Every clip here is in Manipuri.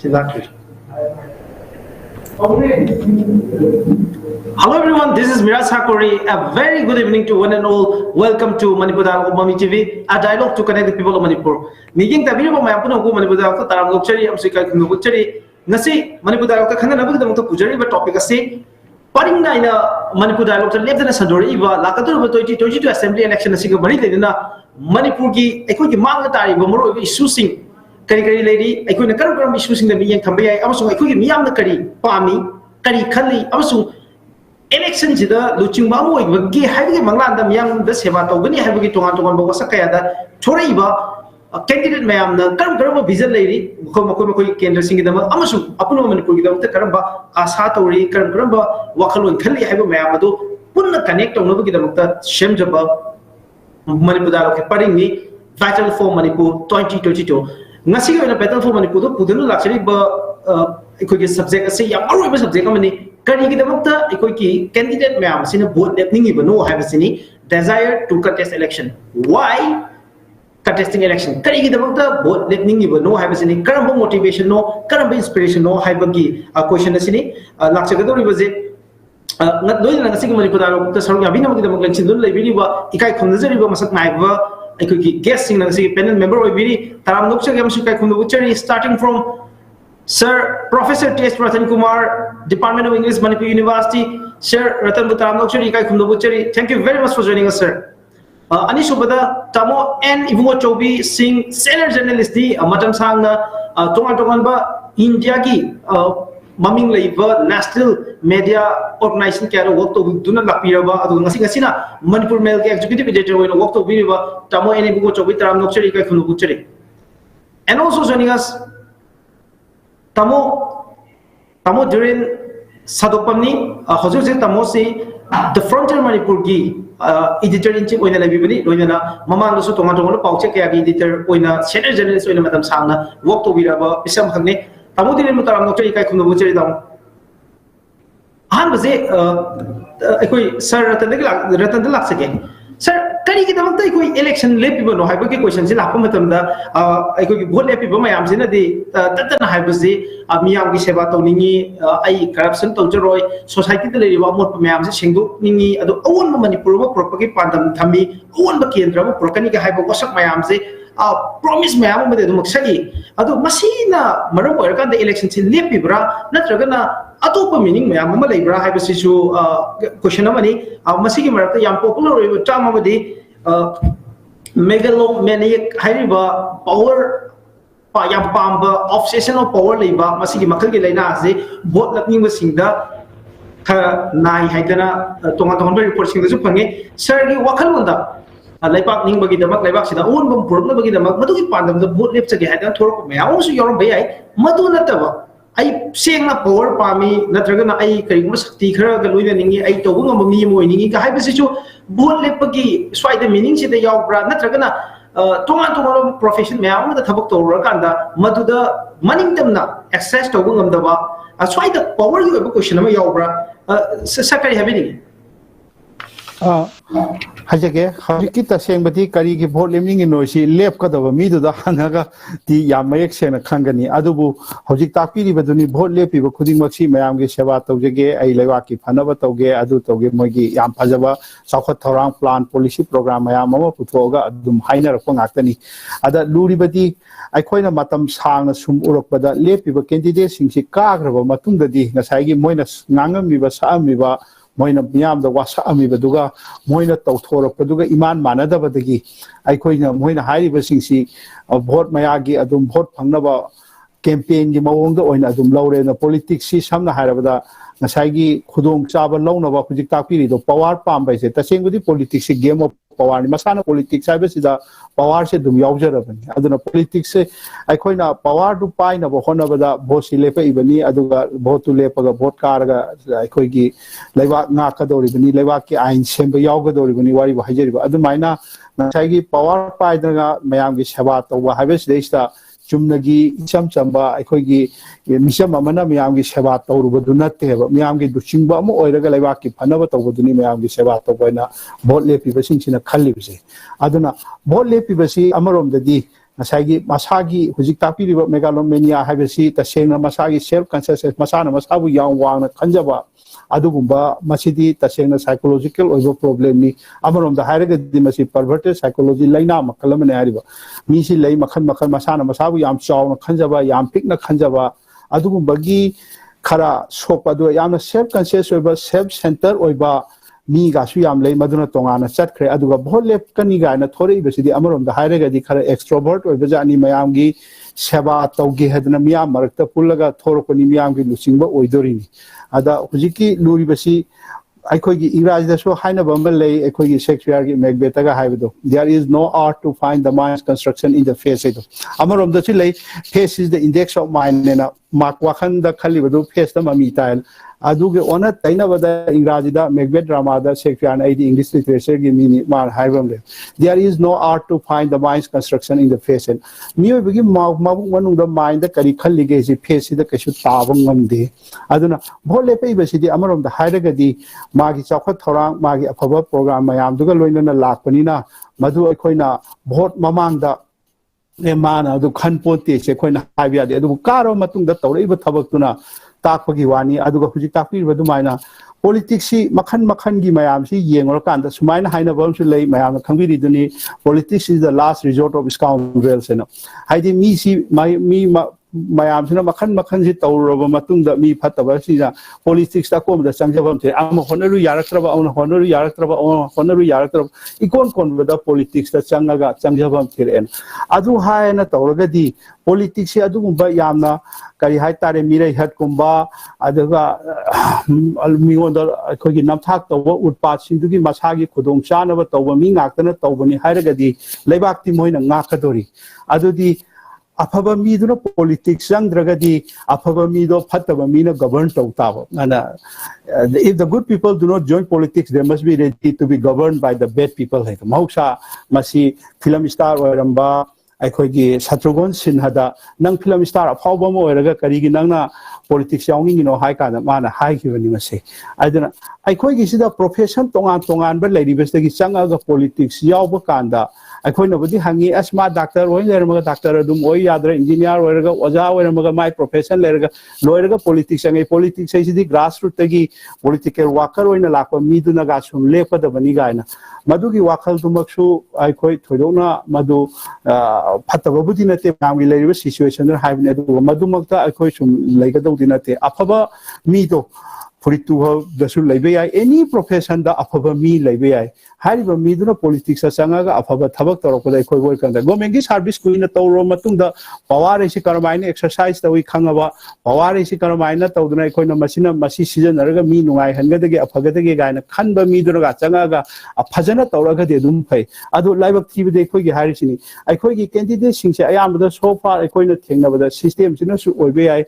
Hello everyone, this is MIRAJ. A very good evening to one and all. Welcome to Manipur Dialogue MAMI TV, a dialogue to connect the people of Manipur. Niging tabi mo mayapun ako Manipur Dialogue taram lokchari am sikay kunugutchari ngasi Manipur Dialogue khana nabi dam to pujari ba topic ase paring na ina Manipur Dialogue ta lebdana sadori ba lakatur ba 2022 assembly election asiga bari leina Manipur ki ekoi ki mang tari ba moro issue sing kari lady ekoi na karam issue sing da mi yang thambai ai amasung ekoi ki miyam na kari pami kari khali amasung election jida luching ba mo iggi haibigi manglan da miyam da seba tawgani haibigi tongan ba sakaya da thorei ba candidate mayam na karam vision leiri ko kendra sing da amasu apuno Manipur gi da karam ba asa tawri karam ba wakhalon khali haibu mayam adu punna connect tawno gi da shem jaba Manipur Dialogue paring ni Battle for Manipur 2022 ngasi gi na Battle for Manipur do pudunu lakchari ba ko gi subject ase ya aroi ba subject amani kari gi da ko ki candidate mayam sina vote lepning ba no haibasini desire to contest election. Why contesting election? Kari gi da vote lepning ba no haibasini karamba motivation no karamba inspiration no haibagi question asini lakchaga do ribaje ngat doi na ngasi gi Manipur Dialogue ta sarung yabina gi da lanchin dun leibiri ba ikai khonjari ba masak nai ba ko ki guest sing ngasi panel member oi biri taram nokcha gam su kai khondu chari starting from Sir Professor T.S. RATAN Kumar, Department of English, Manipur University. Sir Ratan Butaram Nokchari Kai Kumdobuchari. Thank you very much for joining us, sir. Anisubada Tamo and IBUNGOCHOUBI Singh, senior journalist di Matam Sangna Tongan ba India ki maming laiba national media organization kaya work to duna lapira ba adu ngasi na Manipur Mail ke executive editor we work to bi ba Tamo and IBUNGOCHOUBI Taram Nokchari Kai Kumdobuchari. And also joining us Tamo during SADOKPAM ni hojuse tamo si the frontier Manipur gi editor in chief oina labibani loina mamang do so tonga pauche kaya gi editor oina senior journalist oina madam sangna work to biraba pisam khangne tamo dire mutaram nokchari kai khumno buchari dam han baje ekoi sir ratan de lak sake sir kari ki damak tai koi election lepibo no haibo ke question si lakpa matam da ekoi ki vote lepibo mayam sina di tatana haibo si miyam gi seba tawningi ai corruption tawjaroi society de leriba mot mayam si sengdu ningi adu awon Manipur mo propagi pandam thami awon ba kendra mo prokani ga haibo kosak mayam si promise mayam mo de du maksagi adu masina maram oir kan de election si lepibra natraga na atopa meaning mayam ma leibra haibo si su question amani masigi marakta yam popular oi term amadi megalomaniac haiba power yam pamba obsession of power leiba masigi makal gi leina ase vote lakning ba singda kha nai haidana tonga report singda su phange sir gi wakal wanda laipak ning bagi damak laibak sida on bom problem bagi damak madu gi pandam da vote lep chage haidana thor ko mayam su yorom bai ai madu nataba ai sengna power pami natraga na ai kari gum sakti khara ga loina ningi ai to ngam mi mo ningi ga hai bisi chu vote lep gi swai the meaning sida yaw bra natraga na tongan profession mayam da thabak to ra kan da madu da maning tamna access to ngam da ba swai the power gi ba question ma yaw bra sakari habini hajage hajiki ta sengbati kari gi vote lemning in noisi lep ka da mi du da hanaga ti yamayek sena khangani adubu hojik takpiri baduni vote lepi ba khuding maksi mayam gi seva tawjege ai lewa ki phanaba tawge adu tawge mogi yam phajaba saukhat thorang plan policy program mayam ma puthoga adum haina rakpa ngaktani ada luribati aikhoina matam sangna sum urakpada lepi ba candidate singsi kagraba matungda di ngasai gi moina ngangam mi ba saami ba moina miyam da wasa ami baduga moina tawthorok baduga iman manada badagi aikoina moina hairi basingsi vote mayagi adum vote phangnaba campaign gi mawong da oina adum lawre na politics si samna hairabada ngasai gi khudong chaba lawnaba hujik takpiri do power pam bai se tasengudi politics si game of power ni masana politics sai basida power se dum yaujarabani aduna politics se aikoina power du pai na bo hona bada vote si lepa ibani aduga vote tu lepa ga vote karaga aikoi gi leiwa nga ka dori bani leiwa ki ain semba yauga dori bani wari ba hajeri ba adumaina ngasai gi power pai daga mayam gi seba to wa habes deista chumnagi icham chamba aikoi gi misam amana mayam gi seba tawruba du natte ba mayam gi duchingba am oiraga leiwa ki phanaba tawbuduni mayam gi seba tawbaina vote lepi basing sina khalli bise aduna vote lepi basi amarom dadi Masagi Masagi Hujiktapi megalomania have a seat, the same Masagi self consciousness, Masana Masabu Yang Wang Kanjaba, Adugumba, Masidi, the same psychological over problem ni Amarum the higher dimasi perverted psychology Lina Makalamanariba. Misi lay Makan Masana Masabu Yam Shaw Kanjaba, Yam Pikna Kanjaba, Adugumbagi Kara Sopadu Yam self conscious over self center or mi ga su yam lei maduna tongana chat khre aduga bholle kani ga na thore besidi amarom da haire ga di khara extrovert oi bajani mayam gi seba tawgi hedna miyam marakta pullaga thoro ko ni miyam gi lusingba oidorini ada hujiki luri basi aikoi gi iraj da so haina bambal lei aikoi gi shakespeare gi macbeth ga haibedo there is no art to find the mind's construction in the face edo amarom da chi lei face is the index of mind na mak wakhan da khali bedo face da mami tile aduge ona taina bada ingrajida macbeth drama da shakespeare and English literature gi mini mar haibam there is no art to find the mind's construction in the face and miyo bigi manung da mind da kari khalli ge si face da kasu tabang ngamde aduna bhole pe besidi amarom da hairaga di magi chakhat thorang magi afaba program mayam duga loinana lakpani na madu aikoina bhot mamang da mana du khanpote se koina haibya de adu karo matung da tawrei ba thabak tuna takpagi wani aduga hujik takpi badu maina politics si makhan gi mayam si yengor kan da sumaina haina bam su lei mayam khangbi duni politics is the last resort of scoundrels no haidi mi si mi mayam sina makhan si tawroba matung da mi phataba si da politics ta kom da changjabam the am honoru yaraktraba on honoru yaraktraba ikon kon da politics ta changaga changjabam thiren adu haina tawraga di politics si adu gumba yamna kari hai tare mirai hat kumba aduga almion da khogi namthak tawa utpat sindugi masagi khudong chana ba tawa mi ngaktana tawbani hairaga di leibak ti moina ngakadori adu di afaba mi do politics sang dragadi afaba mi do phataba mi na govern tawtaba ana if the good people do not join politics they must be ready to be governed by the bad people like mausa masi film star oramba aikhogi satrugon sinhada nang film star afawba mo eraga karigi nangna politics yawngi no hai kana mana hai khibani mase aduna aikhogi sida profession tongan ba lady bestagi changa ga politics yawba kanda aikhoina budi hangi asma doctor oi lermaga doctor adum oi yadra engineer oiraga oja oiramaga my profession lerga loiraga politics angai politics ai sidi grassroots tagi political worker oina lakpa miduna ga sum lepada bani gaina madugi wakhal tumaksu aikhoi thoidona madu phataba budi nate ngamgi leriba situation der haibne adu madumakta aikhoi sum leigado dinate afaba mi do Puritu dasu laibay any profession da afaba mi laibay hariba mi duna politics sa sangaga afaba thabak toroko dai khoi boi kanda government gi service kuina tawro matungda power isi karamaina exercise tawi khangaba power isi karamaina tawduna khoina masina masi season naraga mi nungai hangadagi afagadagi gaina khanba mi duna ga changaga afajana tawraga de dum phai adu laibak thibi de khoi gi harisini ai khoi gi candidate singse ayamda so far ai khoina thengnabada system sina su oibe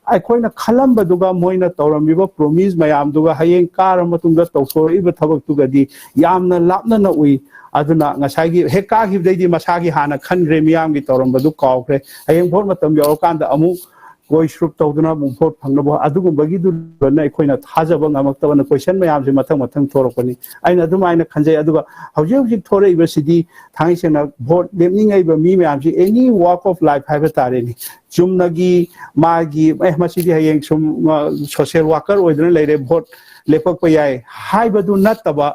aikhoina khalamba duga moina tawramiba promise mayam duga hayeng kar matungda tawsoriba thabak tugadi yamna lapna na ui aduna ngasagi heka hibdei masagi hana khanre miyam gi tawramba du kawkre hayeng phor matam yorokanda amu goi shrup tawduna mumphot phangnabo adugumba du na aikhoina thajaba ngamakta na question mayam se mathang thoropani aina adumaina khanjai aduga hauji thore ibasidi thangi sena vote lemningai ba mi mayam se any walk of life haiba tareni chumnagi magi masidi hayeng sum social worker oiduna leire vote lepak payai haibadu nataba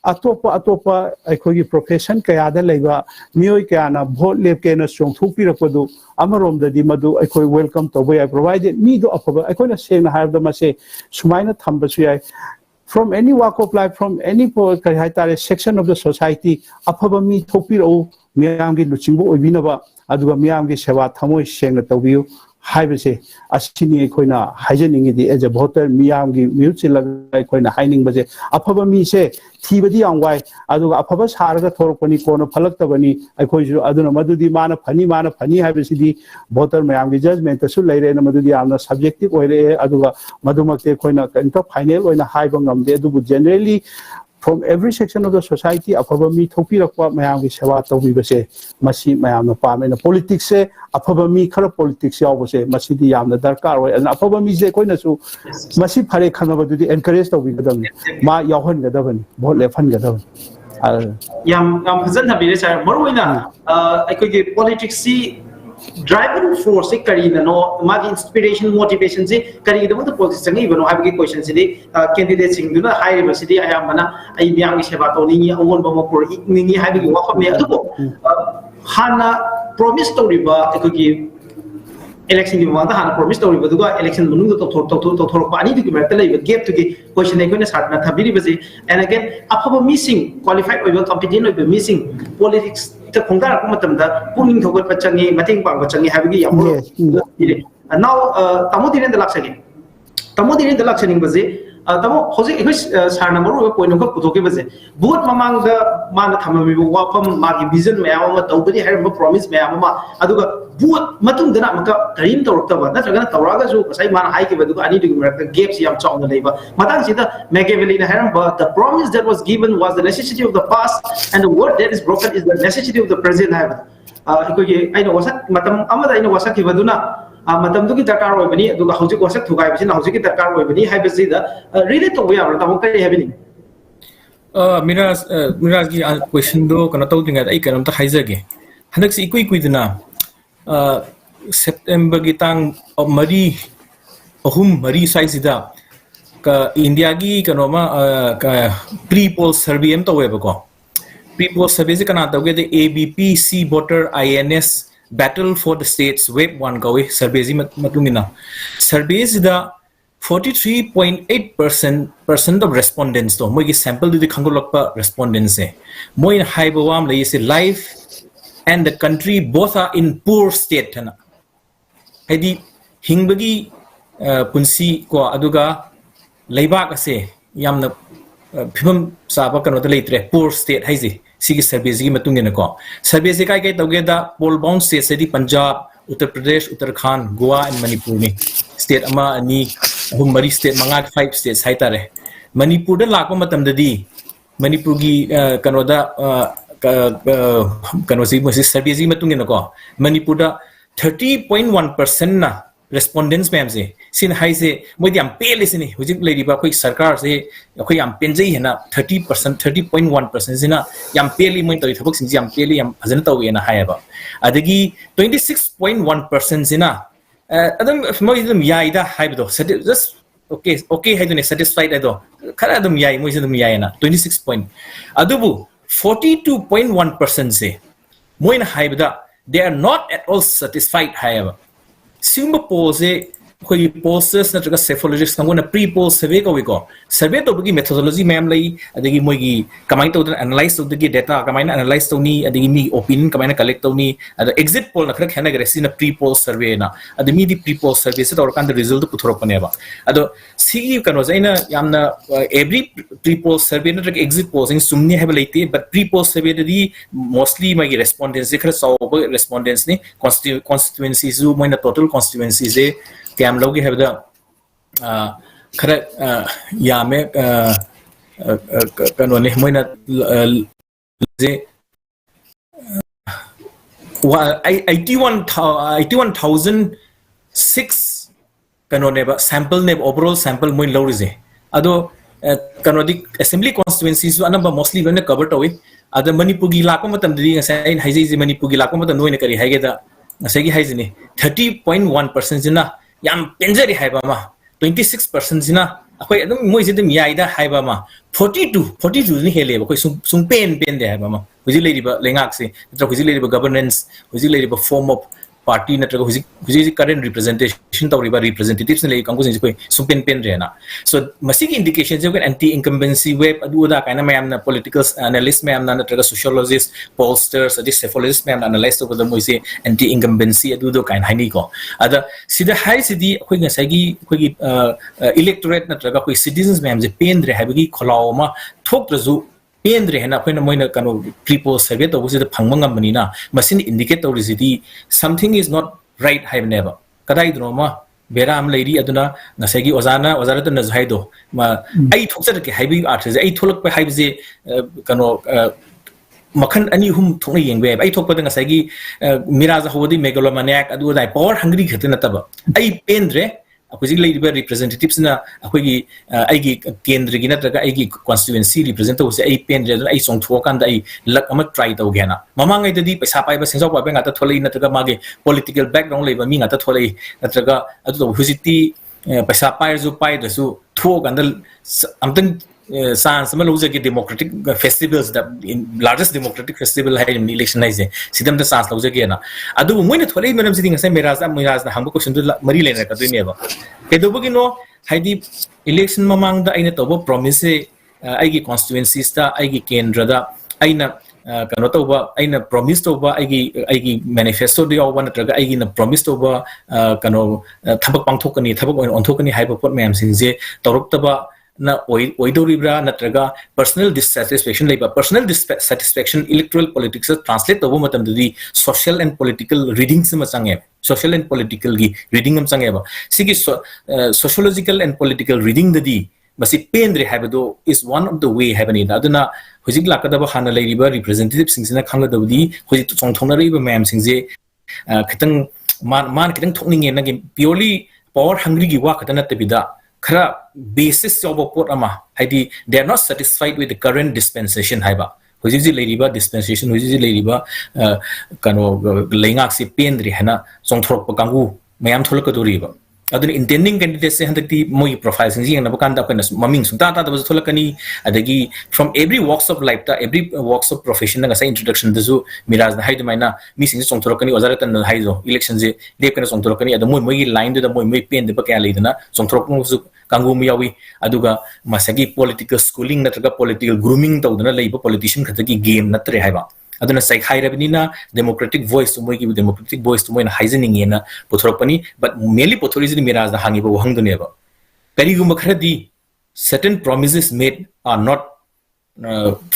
atopa aikhogi profession kaya da leiba mioi kaya na vote lepke na songthupi rakadu amarom da di madu aikhoi welcome to boy provided me do afaba aikhoina sena haibda mase sumaina thamba su yai from any walk of life from any section of the society afaba mi thopi ro miyam gi luchingbo oibinaba aduga miyam gi sewa thamoi sengna tawbiu haibase asini khoina haijeningi di as a voter miyam gi mutual khoina haining baje afaba mi se thibadi angwai aduga afaba saraga thorpani kono phalaktabani aikhoisu aduna madudi mana phani haibase di voter miyam gi judgment su leire na madudi amna subjective oire aduga madumakte khoina kanto final oina haiba ngamde adubu generally from every section of the society afaba mi thopi rakwa mayam gi sewa tawbi base masi mayam na pame na politics se afaba mi khara politics yaw base masi di yamna darkar oi na afaba mi je koina su masi phare khangaba du di encourage tawbi gadam ma yawhan gadam bhot le phan gadam yam fazan habire sir maruina aikogi politics si driving force se kari na no magi inspiration motivation se kari da mo politics ngi bano habigi question se de candidate sing duna high university ayam bana ai myang seba to ni awon ba mo por ni habigi wa kham ne adu hana promise to riba aikogi election di mata hana promise to riba duga election munung to thor pa ani di merta lai gap to gi question ai ko ne sat na thabiri base and again apaba missing qualified or competent or missing politics ta khongda ko matam da puning thogol pachangi mating pang pachangi habigi yamro and now tamo diren da lakshaning base tamo hoje english sarna maru point ko putoke base both mamang da mana thamabi wafam magi vision me ama tawbadi har promise me ama aduga both matung dana maka karim tawrta ba na traga tawraga ju sai mana hai ke baduga ani digi merka gaps yam chawna leiba matang sida Machiavelli na haram ba the promise that was given was the necessity of the past and the word that is broken is the necessity of the present have ko ye aina wasak matam amada aina wasak ke baduna matam dugi dakar oi bani aduga hauji wasak thugai bisi na hauji ki dakar oi bani hai bisi da relate to we are tamo kai having Miraj ki question do kana taw dinga ai kanam ta haizage hanak si ikui dina September gitang mari size da ka India gi kanoma ka pre-poll survey em tawe ba ko pre-poll survey se kana tawge de ABP C voter INS battle for the states web 1 gawe survey ji matungina survey da 43.8% of respondents to moi gi sample di khangolakpa respondents se moi haiba wam lai se life and the country both are in poor state na haidi hingbagi punsi ko aduga leibak ase yamna phimam saba kano da leitre poor state haiji sigi service gi matungena ko service kai kai tawge da poll bound state se di Punjab Uttar Pradesh Uttarakhand Goa and Manipur ni state ama ani mari state manga 5 states haitare Manipur da lakpa matam da di Manipur gi kano da kanosi service gi matungena ko Manipur da 30.1% na respondents ma'am se sin hai se moi yam pele se ni hujik lady ba koi sarkar se koi yam penjai hena 30% 30.1% sina yam pele moi toi thobak sing yam pele yam bhajan taw ena hai ba adagi 26.1% sina adam moi dum yai da hai do just okay hai do ne satisfied ai do khara dum yai moi se dum yai na 26 point adubu 42.1% se moi na hai da they are not at all satisfied however Simba pose koi posters na traga cephalologists ngona pre-poll survey ko survey to bagi methodology ma'am lai adagi moi gi kamai to analyze to the data kamai na analyze to ni adagi mi opinion kamai na collect to ni ada exit poll na khara khana gare sina pre-poll survey na adami di pre-poll survey se tor kan the result to puthorok pane ba ado si kano zaina yamna every pre-poll survey na traga exit polling sumni have laite but pre-poll survey di mostly my respondents khara so respondents ni constituencies zu moi na total constituencies e Cam logi have the correct yame kanone moina 81,006 kanone ba sample ne overall sample moin low is ado kanodi assembly constituencies anamba mostly when covered away ada Manipur gi lakpa matam di ngasai haiji Manipur gi lakpa matam noine kari haige da ngasai gi haiji ni 30.1% jina yam penjari haiba ma 26% jina akoi adum moi jidum yaida haiba ma 42 ni hele ba koi sung pen de haiba ma huji lady ba lengak se tra huji lady ba governance huji lady ba form of party na tra huji current representation ta riba representatives ne kangku jin koi sung pen re na so masiki indications je anti incumbency web adu da kaina mayam na political analyst mayam na tra sociologists pollsters adi cephalologists mayam analyze to the moi se anti incumbency adu do kain haini ko ada sida hai sidi khoi nga sagi khoi electorate na tra khoi citizens mayam je pen re habigi kholaw ma thok trazu Pendre hena koina moina kano pre-poll survey to busi the phangmangam bani na machine indicate to risidi something is not right have never kadai dro ma bera am lady aduna ngasagi ozana to na zaido ma ai thoksa ke haibi art ai tholak pe haibi je kano makhan ani hum thonga yengbe ai thokpa da ngasagi miraj hodi megalomaniac adu dai power hungry khate na taba ai pendre hojik leiba representatives na akhoi aigi kendra gi natraga aigi constituency represent tawse ai pen re ai songtho kan da ai lak ama try taw gena mamangai dadi paisa pai ba singjaw pa ba ngata tholei natraga mage political background leiba mi ngata tholei natraga adu hujiti paisa pai ju pai da su tho kan da amtan sans ma loja ki democratic festivals the largest democratic festival hai in election hai je sidam da sans loja ki na adu moi na tholei manam siding sai miraj na hangba question du mari le na ka dui ne ba kedo bu gi no haidi election mamang da aina tobo promise ai gi constituencies ta ai gi kendra da aina kano toba aina promise toba ai gi manifesto de yaw wan traga ai gi na promise toba kano thabak pangthokani thabak on thokani hai ba pot mayam sing je torok taba na oidoribra natraga personal dissatisfaction leiba personal dissatisfaction electoral politics translate tobo matam di social and political reading se machange social and political gi reading am change ba sigi sociological and political reading di masi pendre habado is one of the way habani aduna hojik lakadaba hana leiriba representative singsina khangladabdi hojik chongthongna reiba mayam singje khitang man khitang thokninge na purely power hungry gi wa khatana tabida khara basis of pot ama haidi they are not satisfied with the current dispensation haiba hojik ji leiriba dispensation hojik ji leiriba kano leingak si pendri hana chongthorok pa kangu mayam tholakadoriba adun intending candidates handakti moi profile sing jing na bakanda apna maming sungta ta da tholakani adagi from every walks of life ta every walks of profession na sa introduction dazu miraj na haidu maina mi sing song tholakani ozaratan na haizo election je de kana song tholakani adu moi line da moi pen de ba kya leidana song tholaknu su kangu mi yawi aduga masagi political schooling na traga political grooming tawdana leiba politician khatagi game na tre haiba aduna sai khairabinina democratic voice to moi gi democratic voice to moi na haizening yena pothoropani but mainly pothori ji miraj na hangi ba wangdune ba kari gum kharadi certain promises made are not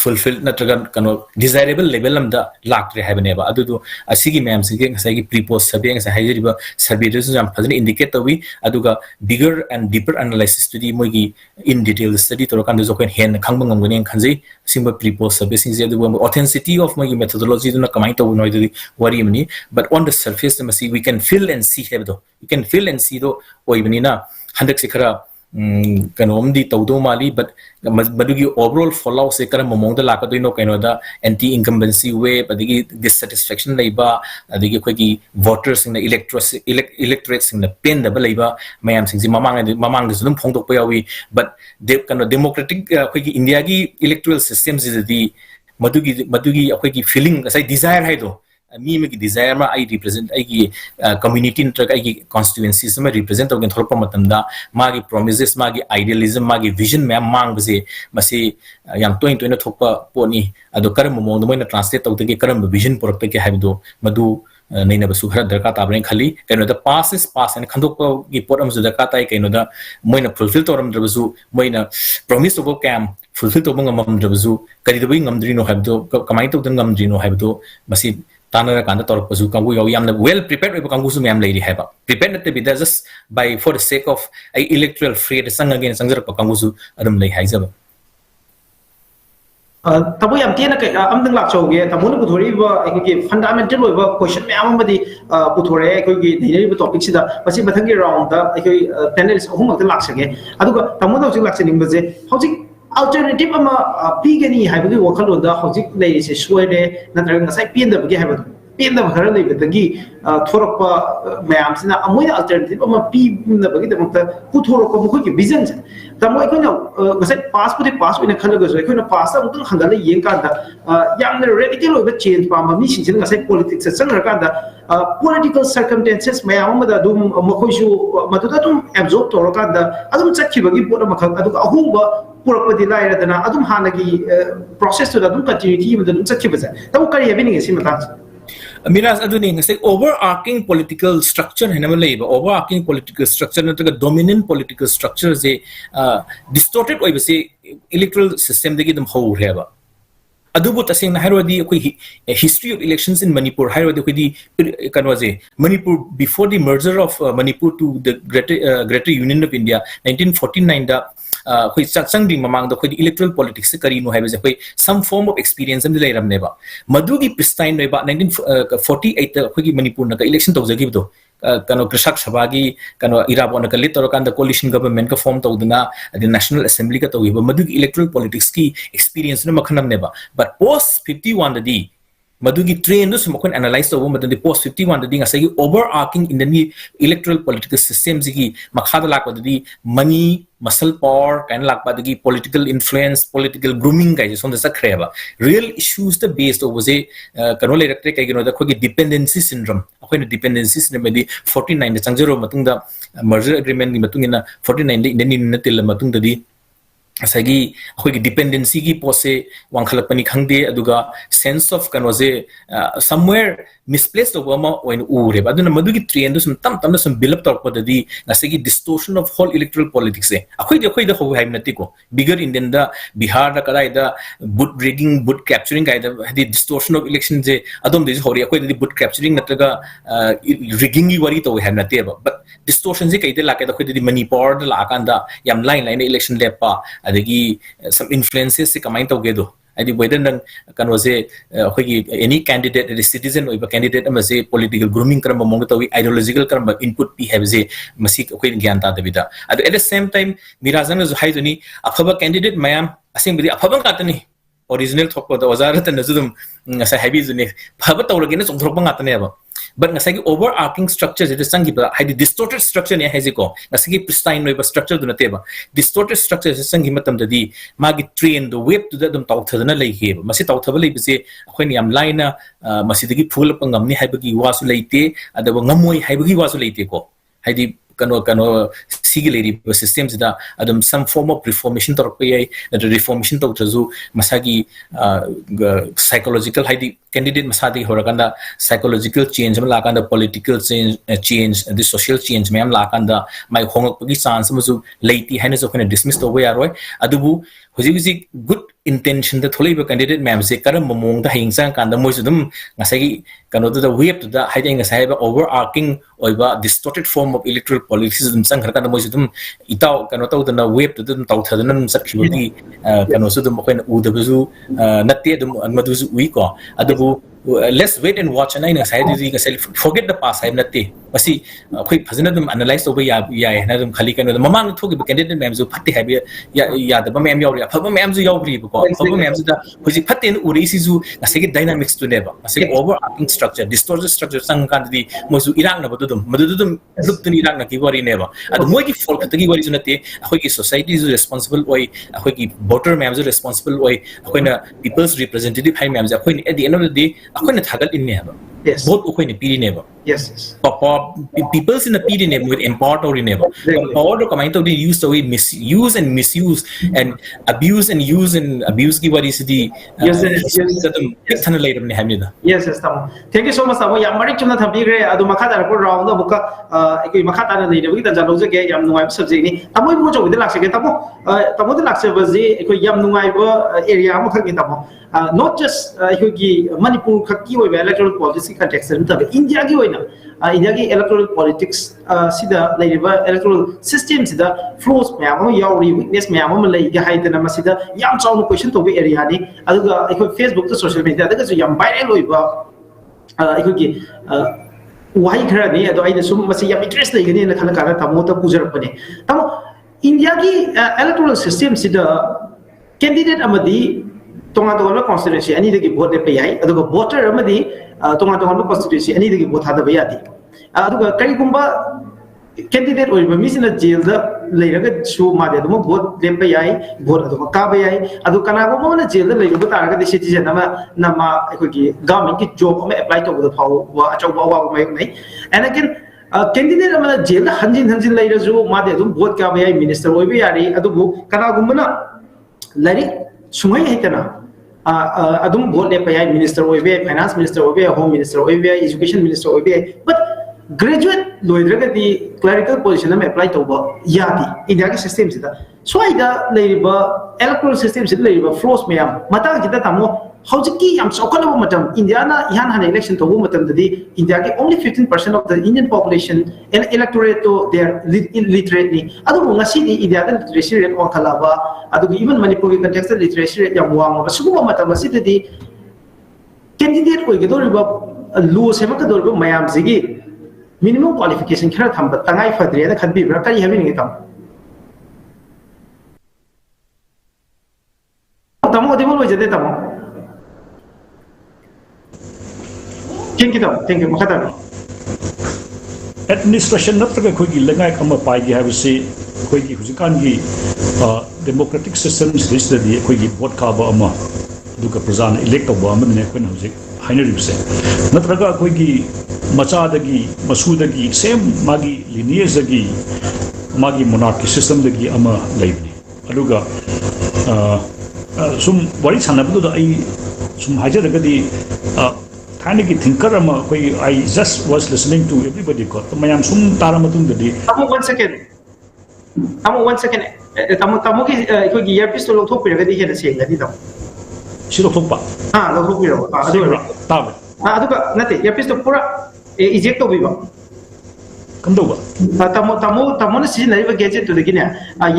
fulfilled natraga kano desirable level am da lakre habane ba adu asigi ma'am sigi ngasai gi pre-post survey ngasai haijiriba survey results am phajani indicate tawi aduga bigger and deeper analysis to di moi gi in detail study to kan jo kan hen khangba ngamgani khanjai simba pre-post survey sing je adu authenticity of moi gi methodology duna kamai to noi di worry mani but on the surface we can feel and see have do you can feel and see do oibani na handak sikara kanomdi tawdo mali but badugi overall fallout se kara momong da laka doino kaino da anti incumbency way badigi dissatisfaction leiba adigi khoi voters in the electorate in the pen da leiba mayam sing mamang da zulum phongdok pa yawi but de kano democratic khoi india gi electoral systems is the madugi khoi feeling sai desire hai do mi me ki desire ma I represent ai ki community ntra ai ki constituencies ma represent again thorpa matamda magi promises magi idealism magi vision ma mang base masi yang toin thokpa poni ado karam mong mo na translate tawte ki karam vision product ke habdo madu naina basu khara darka tabren khali kaino da pass is pass and khandok ki pot am darka tai kaino da moina fulfill toram drabasu moina promise to cam fulfill to ngam drabasu kari da ngam drino habdo kamai to ngam drino habdo masi tanara kanda torpasu kangu yaw yamna well prepared we kangu su myam lady haba prepared not to be just by for the sake of a electoral free the sang again sangjar pa kangu su adam lay haizaba tabu yam tiena kai amdang lak chawge tamuna puthori ba ai fundamental oi ba question me amam badi puthore ai gi nei ba topic sida masi mathang gi round da ai panelist ahum mak lak sage aduga tamuna hojik lak sening ba je hojik alternative ama pigani haibagi wakhalon da hojik lei se soire natraga ngasai penda bagi haibadu penda khara lei badagi thorakpa mayam sina amoi alternative ama pi na bagi damta puthorok ko mukhi vision se tamo ikona ngasai pass pudi pass ina khalaga so ikona pass am tung hangala yeng kan da yamna radical over change pa ma mi sin ngasai politics se sang kan da political circumstances mayam da dum mokoi su maduda dum absorb torokan da adum chakhi bagi pot ma khal adu ahumba purakpadi lairadana adum hanagi process to adum continuity madum chakhibaza tamu kari happening isi mata Miraj aduni ngasai overarching political structure henama leiba overarching political structure natraga dominant political structure je distorted oibase electoral system degi dum ho reba adubu taseng na harodi akoi history of elections in Manipur harodi akoi di kanwaje Manipur before the merger of Manipur to the greater union of India 1949 da khoi chang ding mamang da khoi electoral politics kari no haibe khoi some form of experience am leiram neba madugi pristine noiba 1948 da khoi Manipur na election tawjagi do kano Krishak Sabagi kano Irabon Kalit or kan the coalition government ka form tawduna the National Assembly ka tawiba madu electoral politics ki experience no makhanam neba but post 51 the madugi train no sumakon analyze to mo the post 51 the ngasagi overarching in the electoral political system zigi makhada lakwa di money muscle power kind lakpa di political influence political grooming guys on the sakreba real issues the based over say kanole electric kay gino da khogi dependency syndrome akoy dependency syndrome di 49 the changjero matung da merger agreement ni matung ina 49 the ni natil matung da di asagi akhoi dependency ki pose wangkhalapani khangde aduga sense of kanose somewhere misplaced over ma when ure aduna madugi trend sum tam sum build up torpa dadi asagi distortion of whole electoral politics akhoi da ho haim nati ko bigger indian da bihar da kadai da boot rigging boot capturing kai da the distortion of elections je adom de hori akhoi da boot capturing natraga rigging gi wari to haim nati but distortion je kai de la kai da khoi da Manipur da la kan da yam line election lepa adagi some influences se kamai to gedo adi whether nang kan wase akhoi any candidate a citizen or candidate am se political grooming kram mong to ideological kram input pi have je masi akhoi gyan ta dabida at the same time mirazan zo hai joni aphaba candidate mayam asing bidi aphaba katani original thok da wazaratan nazum sa habi joni phaba tawrage na chongthok ba ngatane ba but ngasagi overarching structure is sangi ba hidi distorted structure ne heziko ngasagi pristine no structure du nateba distorted structure is sangi matam dadi magi train the web to dum tawthadana lei he masi tawthaba lei bise akhoi yam line masi dagi phul pangamni haibagi wasu leite adaba ngamoi haibagi wasu leite ko hidi kano sigi lady systems da adam some form of reformation torpe that reformation to trazu masagi psychological hidi candidate masadi horaganda psychological change la kanda political change the social change mem la kanda mai hongok gi chance musu leiti haina so kana dismiss to we aroi adubu hoji good intention the tholiba candidate mem se karam momong da hingsang kanda moisu dum ngasagi kano the web to the hiding ngasai ba overarching oiba distorted form of electoral politics dum sang kanda moisu dum itaw kano taw the web to dum taw thadana dum sakhibi kano su dum koina u da buzu natte dum madu su ui ko adu let's wait and watch and I say forget the past I'm not basi khoi phajana dum analyze over ya na dum khali kan mamang thogi candidate mem zo phatti habi ya da mem yauri phaba mem zo yauri ko phaba mem zo da hoji phatte uri si zu asegi dynamics to never asegi overarching structure distorted structure sang kan di mozu irang na bodum madudum look to irang na ki wari never ad moi ki fault tagi wari zo nate khoi ki society is responsible oi khoi ki voter mem zo responsible oi khoi na people's representative hai mem zo khoi at the end of the day khoi na thagal in never yes vote khoi ni piri never yes people's in the PD name with import or never power to come into the use the way misuse and misuse and abuse and use and abuse ki what is the yes tamo thank you so much tamo yam mari chumna thabi gre adu makha dar ko round da buka ekoi makha ta na dei de ta jalo je ge yam nungai subject ni tamo mo jo de lakse ge tamo de lakse ba ji ekoi yam nungai ba area ma khak ni tamo not just ekoi gi Manipur khaki oi electoral policy context ta India gi oina India ki electoral politics sida laiba electoral system sida flows myam yauri weakness myam ma lai ga haidana masida yam chawno question to be area ni aduga ekoi Facebook to social media daga so yam viral loiba ekoi ki why khara ni ado aina sum masi yam interest lai gani na khala kala tamo ta pujar pane tamo India ki electoral system sida candidate amadi tonga tonga constituency ani dagi vote pe yai aduga voter amadi tonga tonga constituency ani dagi vote hada bayadi aduga kai gumba candidate oi misina jail da leiraga su ma de dum vote le pe yai vote aduga ka ba yai adu kana go mo na jail da leiru ta ga de citizen nama ekoi government ki job ma apply to the power wa achau ba wa mai nai and again candidate amana jail da hanjin leira ju ma de dum vote ka ba yai minister oi bi yari adugu kana gumba na lari sungai haitana adum vote le payai minister oibe finance minister oibe home minister oibe education minister oibe but graduate loidraga di clerical position am apply to ba yadi India ki system sida so ida leiba electoral system sida leiba flows mayam mata kita tamo howjiki am sokana matam India na yan han election to matam dadi India ki only 15% of the Indian population and electorate to they are illiterate ni adu ngasi di India da literacy rate on khalaba adu even Manipur ki context literacy rate yam wang ba sugo matam sida di candidate ko gedor ba lu sema ka dor mayam sigi minimum qualification khara thamba tangai phadre na khanbi bra kari habi ni tam tamo de mo jade tamo thank you makata administration natraga khoi lengai kama pai gi have se khoi gi hujikan gi democratic systems this the khoi gi vote ka ba ama duka prajan elect ba ama ne khoi hujik haina ribse natraga khoi gi macha dagi masudagi same magi lineage dagi magi monarchy system dagi ama laibni aduga sum wari sanabdu da ai sum haja daga di thani ki thinker ama koi I just was listening to everybody ko to mayam sum tara matung dadi tamo 1 second tamo ki koi gi earpiece to lok thok pira gadi hena seng gadi tam si lok thok pa lok thok pira adu tabe aduga nate earpiece to pura eject to biba kam do ba tamo na si nai ba gadget to degine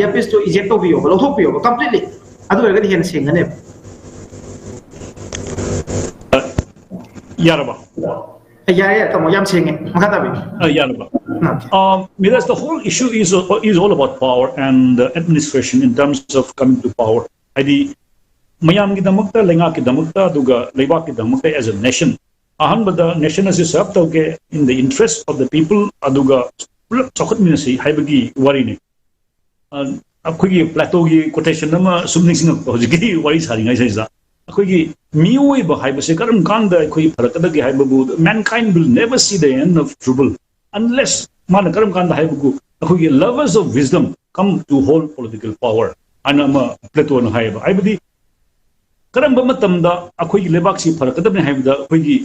earpiece to eject to biyo lok thok biyo completely adu gadi hena seng gane yaraba tamo yam senge makata bi yaraba because the whole issue is all about power and administration in terms of coming to power adi mayam gi damakta lenga ki damakta duga leiba ki damakta as a nation ahan bada nation as serve tauke in the interest of the people aduga chokhat minasi haibagi wari ne akhugi plateau gi quotation nama sumning sing hojigi wari sari ngai sai अखोगी मियोई ब हाइबसे करम कांदा अखोई फरकदगी हाइबबु mankind will never see the end of trouble unless मान करम कांदा हाइबगु अखोगी lovers of wisdom come to hold political power anama platon हाइब हाइबदी करम बमतमदा अखोगी लेबाक्सी फरकदबने हाइबदा अखोगी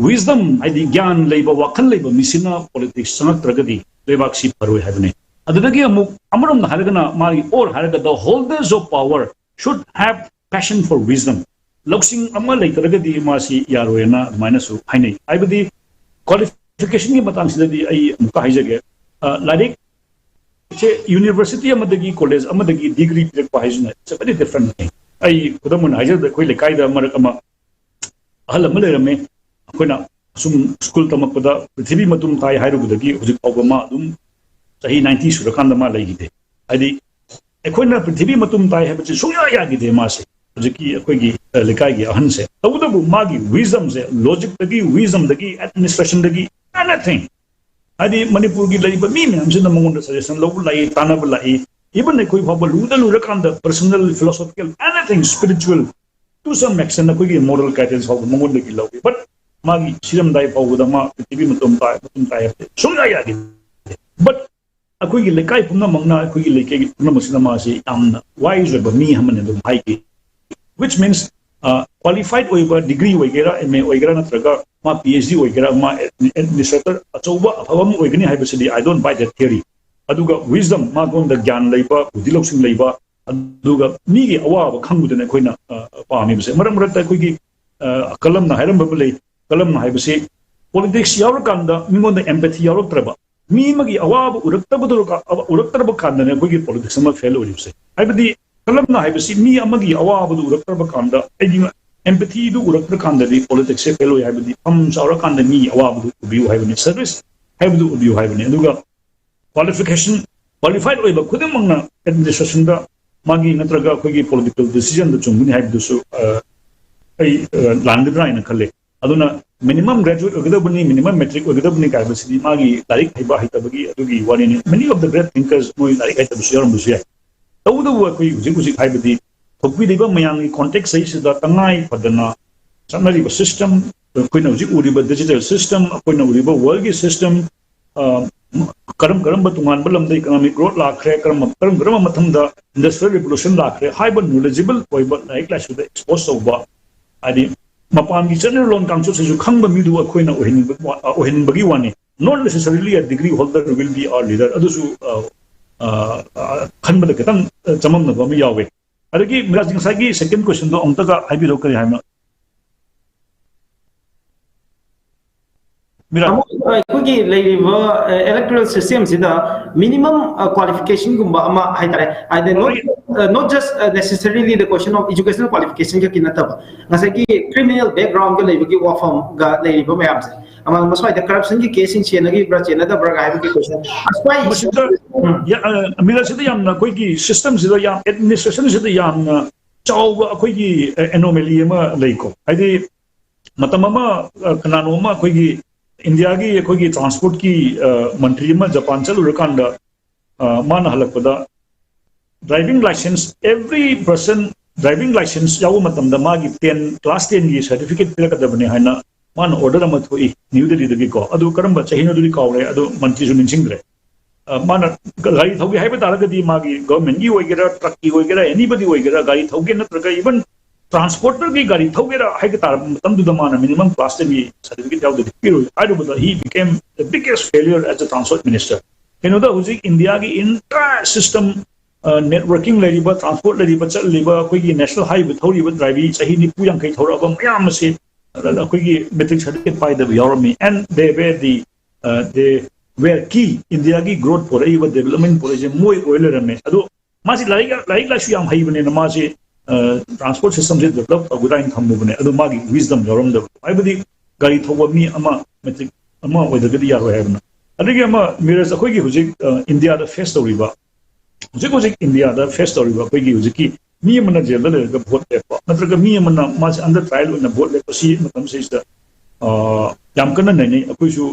wisdom हाइदी ज्ञान लेबा वखल लेबा मिसिना politics संगत्रगदी लेबाक्सी फरोय हाइबने अददगी अमुक अमरम हारगना मागी और हारगा the holders of power should have passion for wisdom लौसिंग अमा लेतरगदी मासी यारोयना माइनसु हाइनै आइबदी क्वालिफिकेशन की मतंग सिददी आई मुका हाइजगे like che university amadagi college amadagi degree direct paijna it's a very different thing ai kudamun hajar da koi lekai da marak ama ahal amale rame koina sum school tamakda prithvi matum tai hairugudagi hujik awama dum sahi 90 surakan da ma laigide adi ekoina prithvi matum tai habachi suya yagide ma se hujiki akoigi lekai gi ahan se tawdabu magi wisdom se logic dagi wisdom dagi administration dagi anything adi manipur gi laiba mi me amjina mangonda suggestion lo lai tanab lai even koi phaba luda lurakanda personal philosophical anything spiritual to some extent koi gi moral guidance of mangonda gi lo but magi siram dai pawuda ma tv mutum tai sunga ya gi but akoi gi lekai pumna mangna akoi gi lekai pumna masina ma si amna wise ba mi hamane do hai gi which means qualified oiba degree oigera MA oigera natraga ma PhD oigera ma administrator achoba afabam oigani haibasidi I don't buy that theory aduga wisdom ma gon da gyan leiba budiloksing leiba aduga mi gi awaba khangudene koina paami base maram rata koi gi kalam na hairam babulei kalam na haibase politics yawrakanda mingon da empathy yawraktraba mi magi awaba uraktarba kandane koi gi politics ma fail oribse haibadi kalam na haibasi mi amagi awaba du uraktarba kanda edi empathy du uraktar kanda di politics se fail haibadi am saura kanda mi awaba du ubiu haibani service haibu ubiu haibani aduga qualified oiba khudamangna administration da magi natraga koigi political decision da chunguni haibu su ai landibra ina khalle aduna minimum graduate ogadabuni minimum metric ogadabuni kaibasi magi tarik haiba haitabagi adugi warini many of the great thinkers moi tarik haitabu yaram busia tawdabu koi uji haibadi thokbi deba mayang context sai sida tangai padana sanari system koina uji uriba digital system koina uriba world system karam batungan balamda economic growth lakhre karam mathanda industrial revolution lakhre haiba knowledgeable oiba like class with exposed over adi mapan gi channel loan council se ju khangba midu koina ohin bagi wani not necessarily a degree holder will be our leader adusu खनबद खतंग चमम न बम यावे अदगी मिराज सगी सेकंड क्वेश्चन दो अंतगा हाइबिरो करी हाइमा मिराज कोगी लेरिबा इलेक्टोरल सिस्टम सिदा मिनिमम क्वालिफिकेशन गुम्बा अमा हाइतारे आई not just necessarily the question of educational qualification ka kinataba ngasai ki criminal background ga leibagi wafam ga leiba mayam se amang maswai the corruption ki case in chenagi bra chenada bra ga ki question aswai Masida ya Miraj sida yamna koi ki system sida yam administration sida yamna chawba koi ki anomaly ma leiko haidi matamama kanano ma koi ki India ki koi ki transport ki mantri ma Japan chalu rakanda man halakpada driving license every person driving license yawu matamda magi 10 class 10 gi certificate pirakadabane haina man order ma thoi New Delhi dagi ko adu karamba chahina duri kawre adu mantri ju ninchingre mana gari thogi haiba taragadi magi government gi oigera truck gi oigera anybody oigera gari thogi natraga even transporter gi gari thogera haiga tar matamdu da mana minimum class 10 gi certificate yawu dagi piro I he became the biggest failure as a transport minister you know the huzik India gi entire system networking leriba transport leriba chatliba koigi national highway thoriba driver sahi ni puyang kai thoraba mayam se koigi metric certificate by the army and they were key India gi growth for even development for je moi oiler me adu masi like la shuyam haibane na masi transport system je develop agudain thamubane adu magi wisdom yorom da aibadi gari thoba mi ama metric ama oidagadi yaro haibna adigi ama mirrors koigi hujik India da face toriba Hujik India da face toriba koigi hujiki mi mana jela le ga vote lepa natraga mi mana mas under trial na vote lepa si matam se da yam kana nei akoi su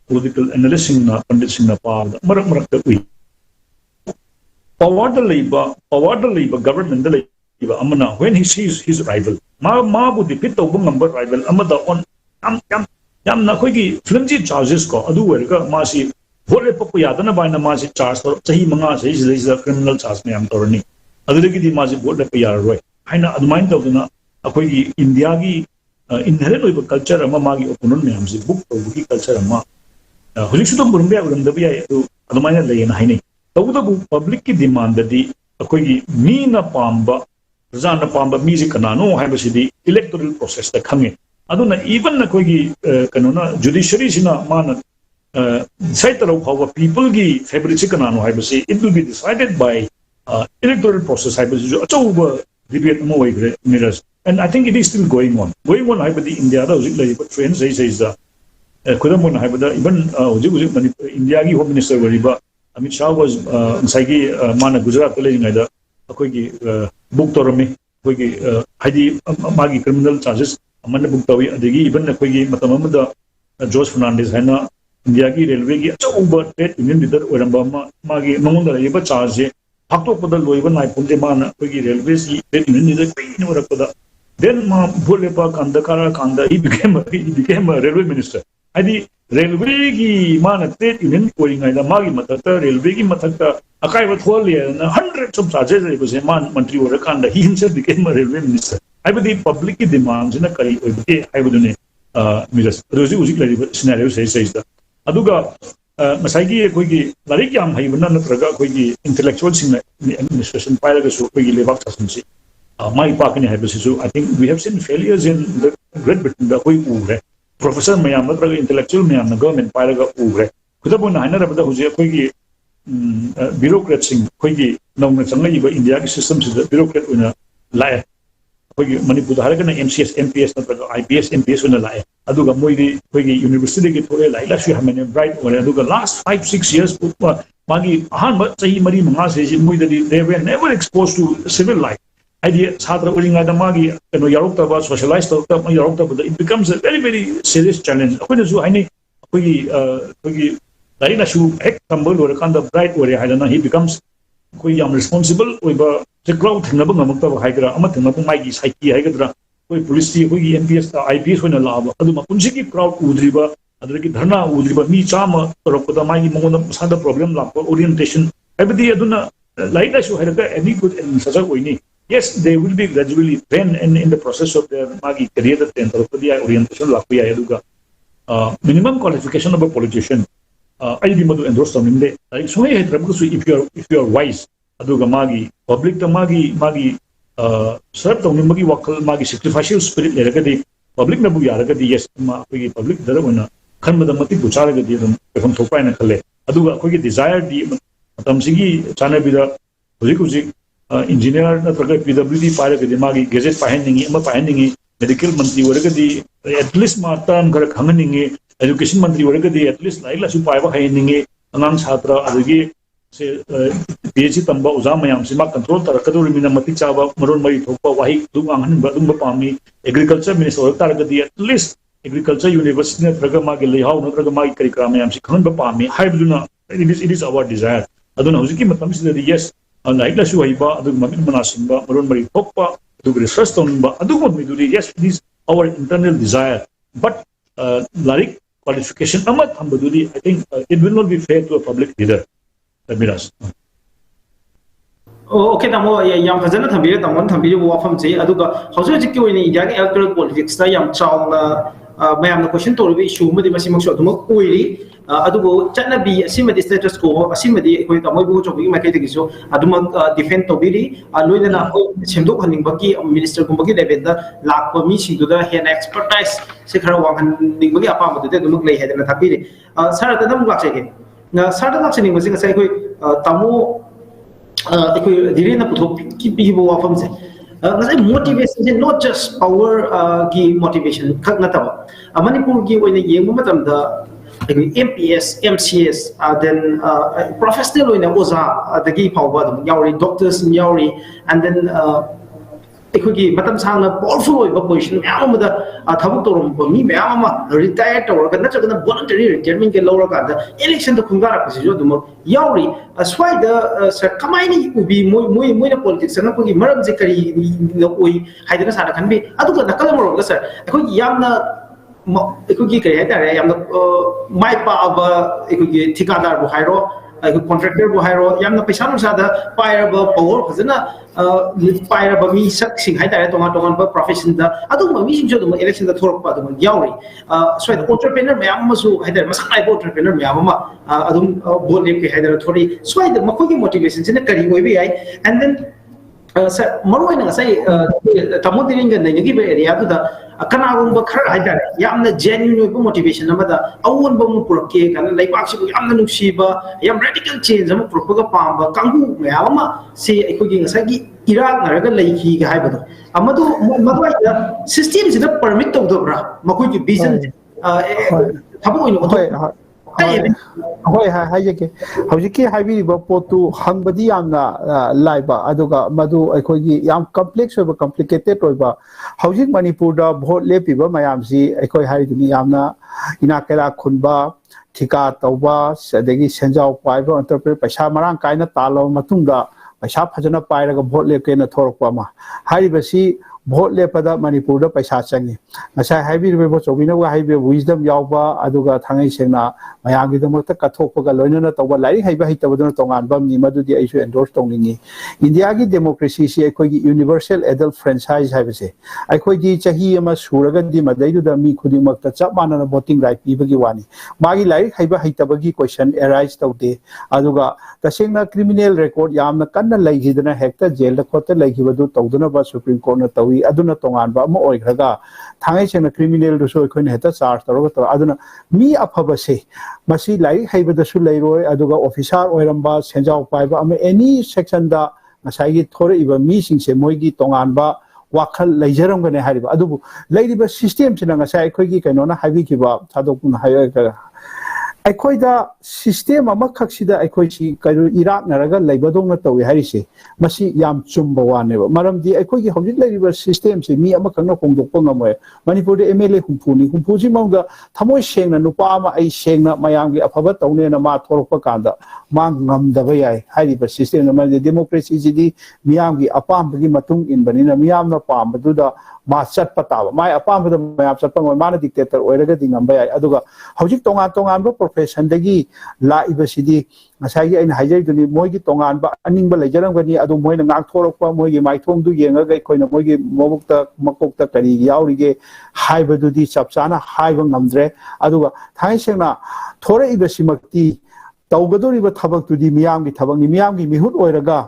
political analyst na pandit sing na pa marak ta ui power the labor government the labor amana when he sees his rival ma bu defeat to number rival amada on yam na koigi flimsy charges ko adu werga ma si vote lepa ko yadana ba na ma si charge to sahi manga sahi is criminal charge me am torni adudagi di ma si vote lepa yar roi haina adumain to na akoigi India gi inherent oiba culture ama magi opponent me am si book to buki culture ama hujik su to burumbe urumdabi ay adumaina leina haini tawudabu public ki demand di akoigi mi na pamba rajana pamba mi ji kanano haiba sidi electoral process da khange aduna even akoigi kanona judiciary sina mana decide to how people gi fabric kanano haiba si it will be decided by electoral process haiba si achoba debate mo wai mirrors and I think it is still going on haiba di India da hujik lai but trend say da kudamon haibada even hujik Manipur India gi home minister wariba Amit Shah was saigi mana Gujarat le ngai da akoigi book torami akoigi haidi magi criminal charges amana book tawi adigi even akoigi matam amada George Fernandez haina India gi railway gi achauba trade union leader oramba magi mangonda yeba charge hakto pada loiba nai punje mana akoigi railways gi trade union leader kai orapada then ma bolepa kanda he became a railway minister adi railway gi mana trade union koringa da magi matata railway gi matata akai wa tholi na hundreds of charges was a man mantri ora kanda he himself became a railway minister I believe public demands na kari oibke I would ne miras roji uji klari scenario says da aduga masai koi gi lari kyam haibna na traga koi gi intellectual sing administration pairaga so koi gi lebak tasin my pakani haibasi so I think we have seen failures in the Great Britain da koi ure professor mayam natraga intellectual mayam na government pairaga ure kudabu na haina rabada huje koi gi bureaucrats sing koi gi nong na changai ba India ki system se bureaucrat una lae koi gi Manipur da haragana MCS MPS natraga IPS MPS una lae aduga moi gi koi gi university gi thore lai la shi hamene bright ore aduga last 5-6 years magi ahan ba sahi mari manga se moi da they were never exposed to civil life idea sadra uringa da magi no yarokta ba socialized to yarokta but it becomes a very very serious challenge akoi ju haini akoi dari na shu ek tambal or kanda bright or haidana he becomes koi yam responsible oiba the crowd thingna ba ngamukta ba haigra ama thingna ba mai gi psyche haigadra koi police ti koi MPS ta IPS hoina laba adu ma punji ki crowd udriba adriki dharna udriba mi chama torokda mai gi mongon sada problem la orientation abdi aduna laida shu haida any good and such a oini yes they will be gradually trained in the process of their magi career that enterprise orientation la kuya eduga minimum qualification of a politician I be madu endorse taminde like so he trabu so if you are wise aduga magi public ta magi serve to magi wakal magi sacrificial spirit le ragadi public na bu yaragadi yes ma koi public darawna khanmada mati bucharagadi dum efam thopai na khale aduga koi desire di matam sigi chana bida hujik engineer na traga PWD pairagadi magi gazette paheningi ama paheningi medical mantri waragadi at least ma term gar khanganingi education mantri oragadi at least like la su paiba khayiningi angang chhatra adagi se PhD tamba uza mayam sima control tarakadu mina mati chaba maron mai thokpa wahi dung anghan ba dung ba pami agriculture minister taragadi at least agriculture university na dragama ge lehau na dragama ki karikra mayam si khan ba pami haibduna it is our desire aduna hujiki matam sida yes like la su haiba adu mamin manasimba maron mai thokpa adu research tonba adu mo miduri yes it is our internal desire but larik qualification amat hambadudi I think it will not be fair to a public leader. MIRAJ. Okay, tamo yam fazana thambire tamon thambire wo afam chei aduga hausa jikki oine india ge electoral politics ta yam chawna mayam na question to be issue madi masi makso aduma oiri adugo chatna bi asimadi status quo asimadi koi tamoi bu chobi ma kai de giso aduma defend to biri loina na semdok haning baki minister kum baki level da lakpa mi sing da hen expertise se khara wang han ning baki apa madu de dumuk lei hedana thapiri sara ta dam lakse ge na sara ta lakse ning masi ngasai koi tamu DHIREN na puthok ki bibo wafam se ngasai motivation is not just power ki motivation khak na tawa Manipur ki oina yengmu matam da MPS MCS then professional oina oza dagi pawba dum yauri doctors yauri and then ekhoi matam sangna powerful oiba position myam da thabuk torom mi myam ma retire tor ga na chagna voluntary retirement ke lawra ka da election da khungara ka jo dum yauri swai da sir kamaini ubi moi na politics na ko gi maram je kari oi haidana sa khan bi adu ka nakal mo ga sir ekhoi yamna ekhoi kari haida yamna mai pa aba ekhoi thikadar bu hairo contractor bu hairo yamna paisa no sa da pair ba power khazana pair ba mi sak sing hai tare tonga ba profession da adu ma mi sing jo do election da thorok pa do yauri so the entrepreneur me amma su hai tare masak ai entrepreneur me amma adu bol ne ke hai tare thori so the makoi ki motivation sine kari oi bi ai and then sir maroi na sai tamodiring ga nei gi be area da kana gumba khara hai tare yamna genuine oi motivation amada awon ba mu purke kana laibak si yamna nuksi ba yam radical change am purka pamba kangu me amma si ai ko gi ngasai gi irak naraga laiki ga hai bado amadu madwai da system sida permit to do bra makoi ki vision thabu oi hoi haijake hojiki haibiriba potu hangbadi yamna laiba aduga madu aikoi yam complex oiba complicated oiba hojik Manipur da vote lepiba mayamsi aikoi haiduni yamna inakela khunba thika tauba sadegi senjau paiba entrepreneur paisa marang kaina talo matungda paisa phajana pairaga vote lepke na thorokpa ma haibasi vote lepada Manipur da paisa changi ngasai haibiriba bo chobina wa haibe wisdom yauba aduga thangai sengna mayamgi damakta kathokpaga loinana tawba lai haiba hitabaduna tongan bam ni madudi aisu endorse tongningi India gi democracy si aikoi gi universal adult franchise haibase aikoi gi chahi ama suraga di madaidu da mi khuding makta chap manana voting right pibagi wani magi lai haiba hitabagi question arise tawde aduga tasengna criminal record yamna kanna laigidana hekta jail da khota laigibadu tawduna ba supreme court na tawi aduna tongan ba ma oigraga thangai sengna criminal do so khone heta charge toroga to aduna mi afaba se masi lai haibada su lairoi aduga officer oiramba senjau paiba ama any section da ngasai gi thore iba mi singse moigi tongan ba wakhal leijaram gane hariba adubu leiriba system sina ngasai khoi gi kaino na habi ki ba sadokun hayo aikoi da system ama khaksida aikoi si karu irak naraga leibadong na tawi harise masi yam chumba wane ba maram di aikoi gi hojik leiriba system se mi ama kangna kongdok pa ngamoy Manipur de MLA humpu ji mangda thamoi sengna nupa ama ai sengna mayam gi afaba tawne na ma thorokpa kanda ma ngam da ba yai hariba system na ma democracy ji di miyam gi apam gi matung in banina miyam na pam badu da ma chat pataba mai apam da mayam chat pa ma na dictator oiraga dingam ba yai aduga hojik tongan ba profession dagi la ibasidi ngasai gi aina hajai duni moigi tongan ba aning ba lejaram gani adu moina ngak thorokpa moigi maithom du yenga gai koina moigi mobukta makokta kari yauri ge haibadu di chapchana haiba ngamdre aduga thai sengna thore ibasimakti tawgadori ba thabak tu di miyam gi thabak ni miyam gi mihut oiraga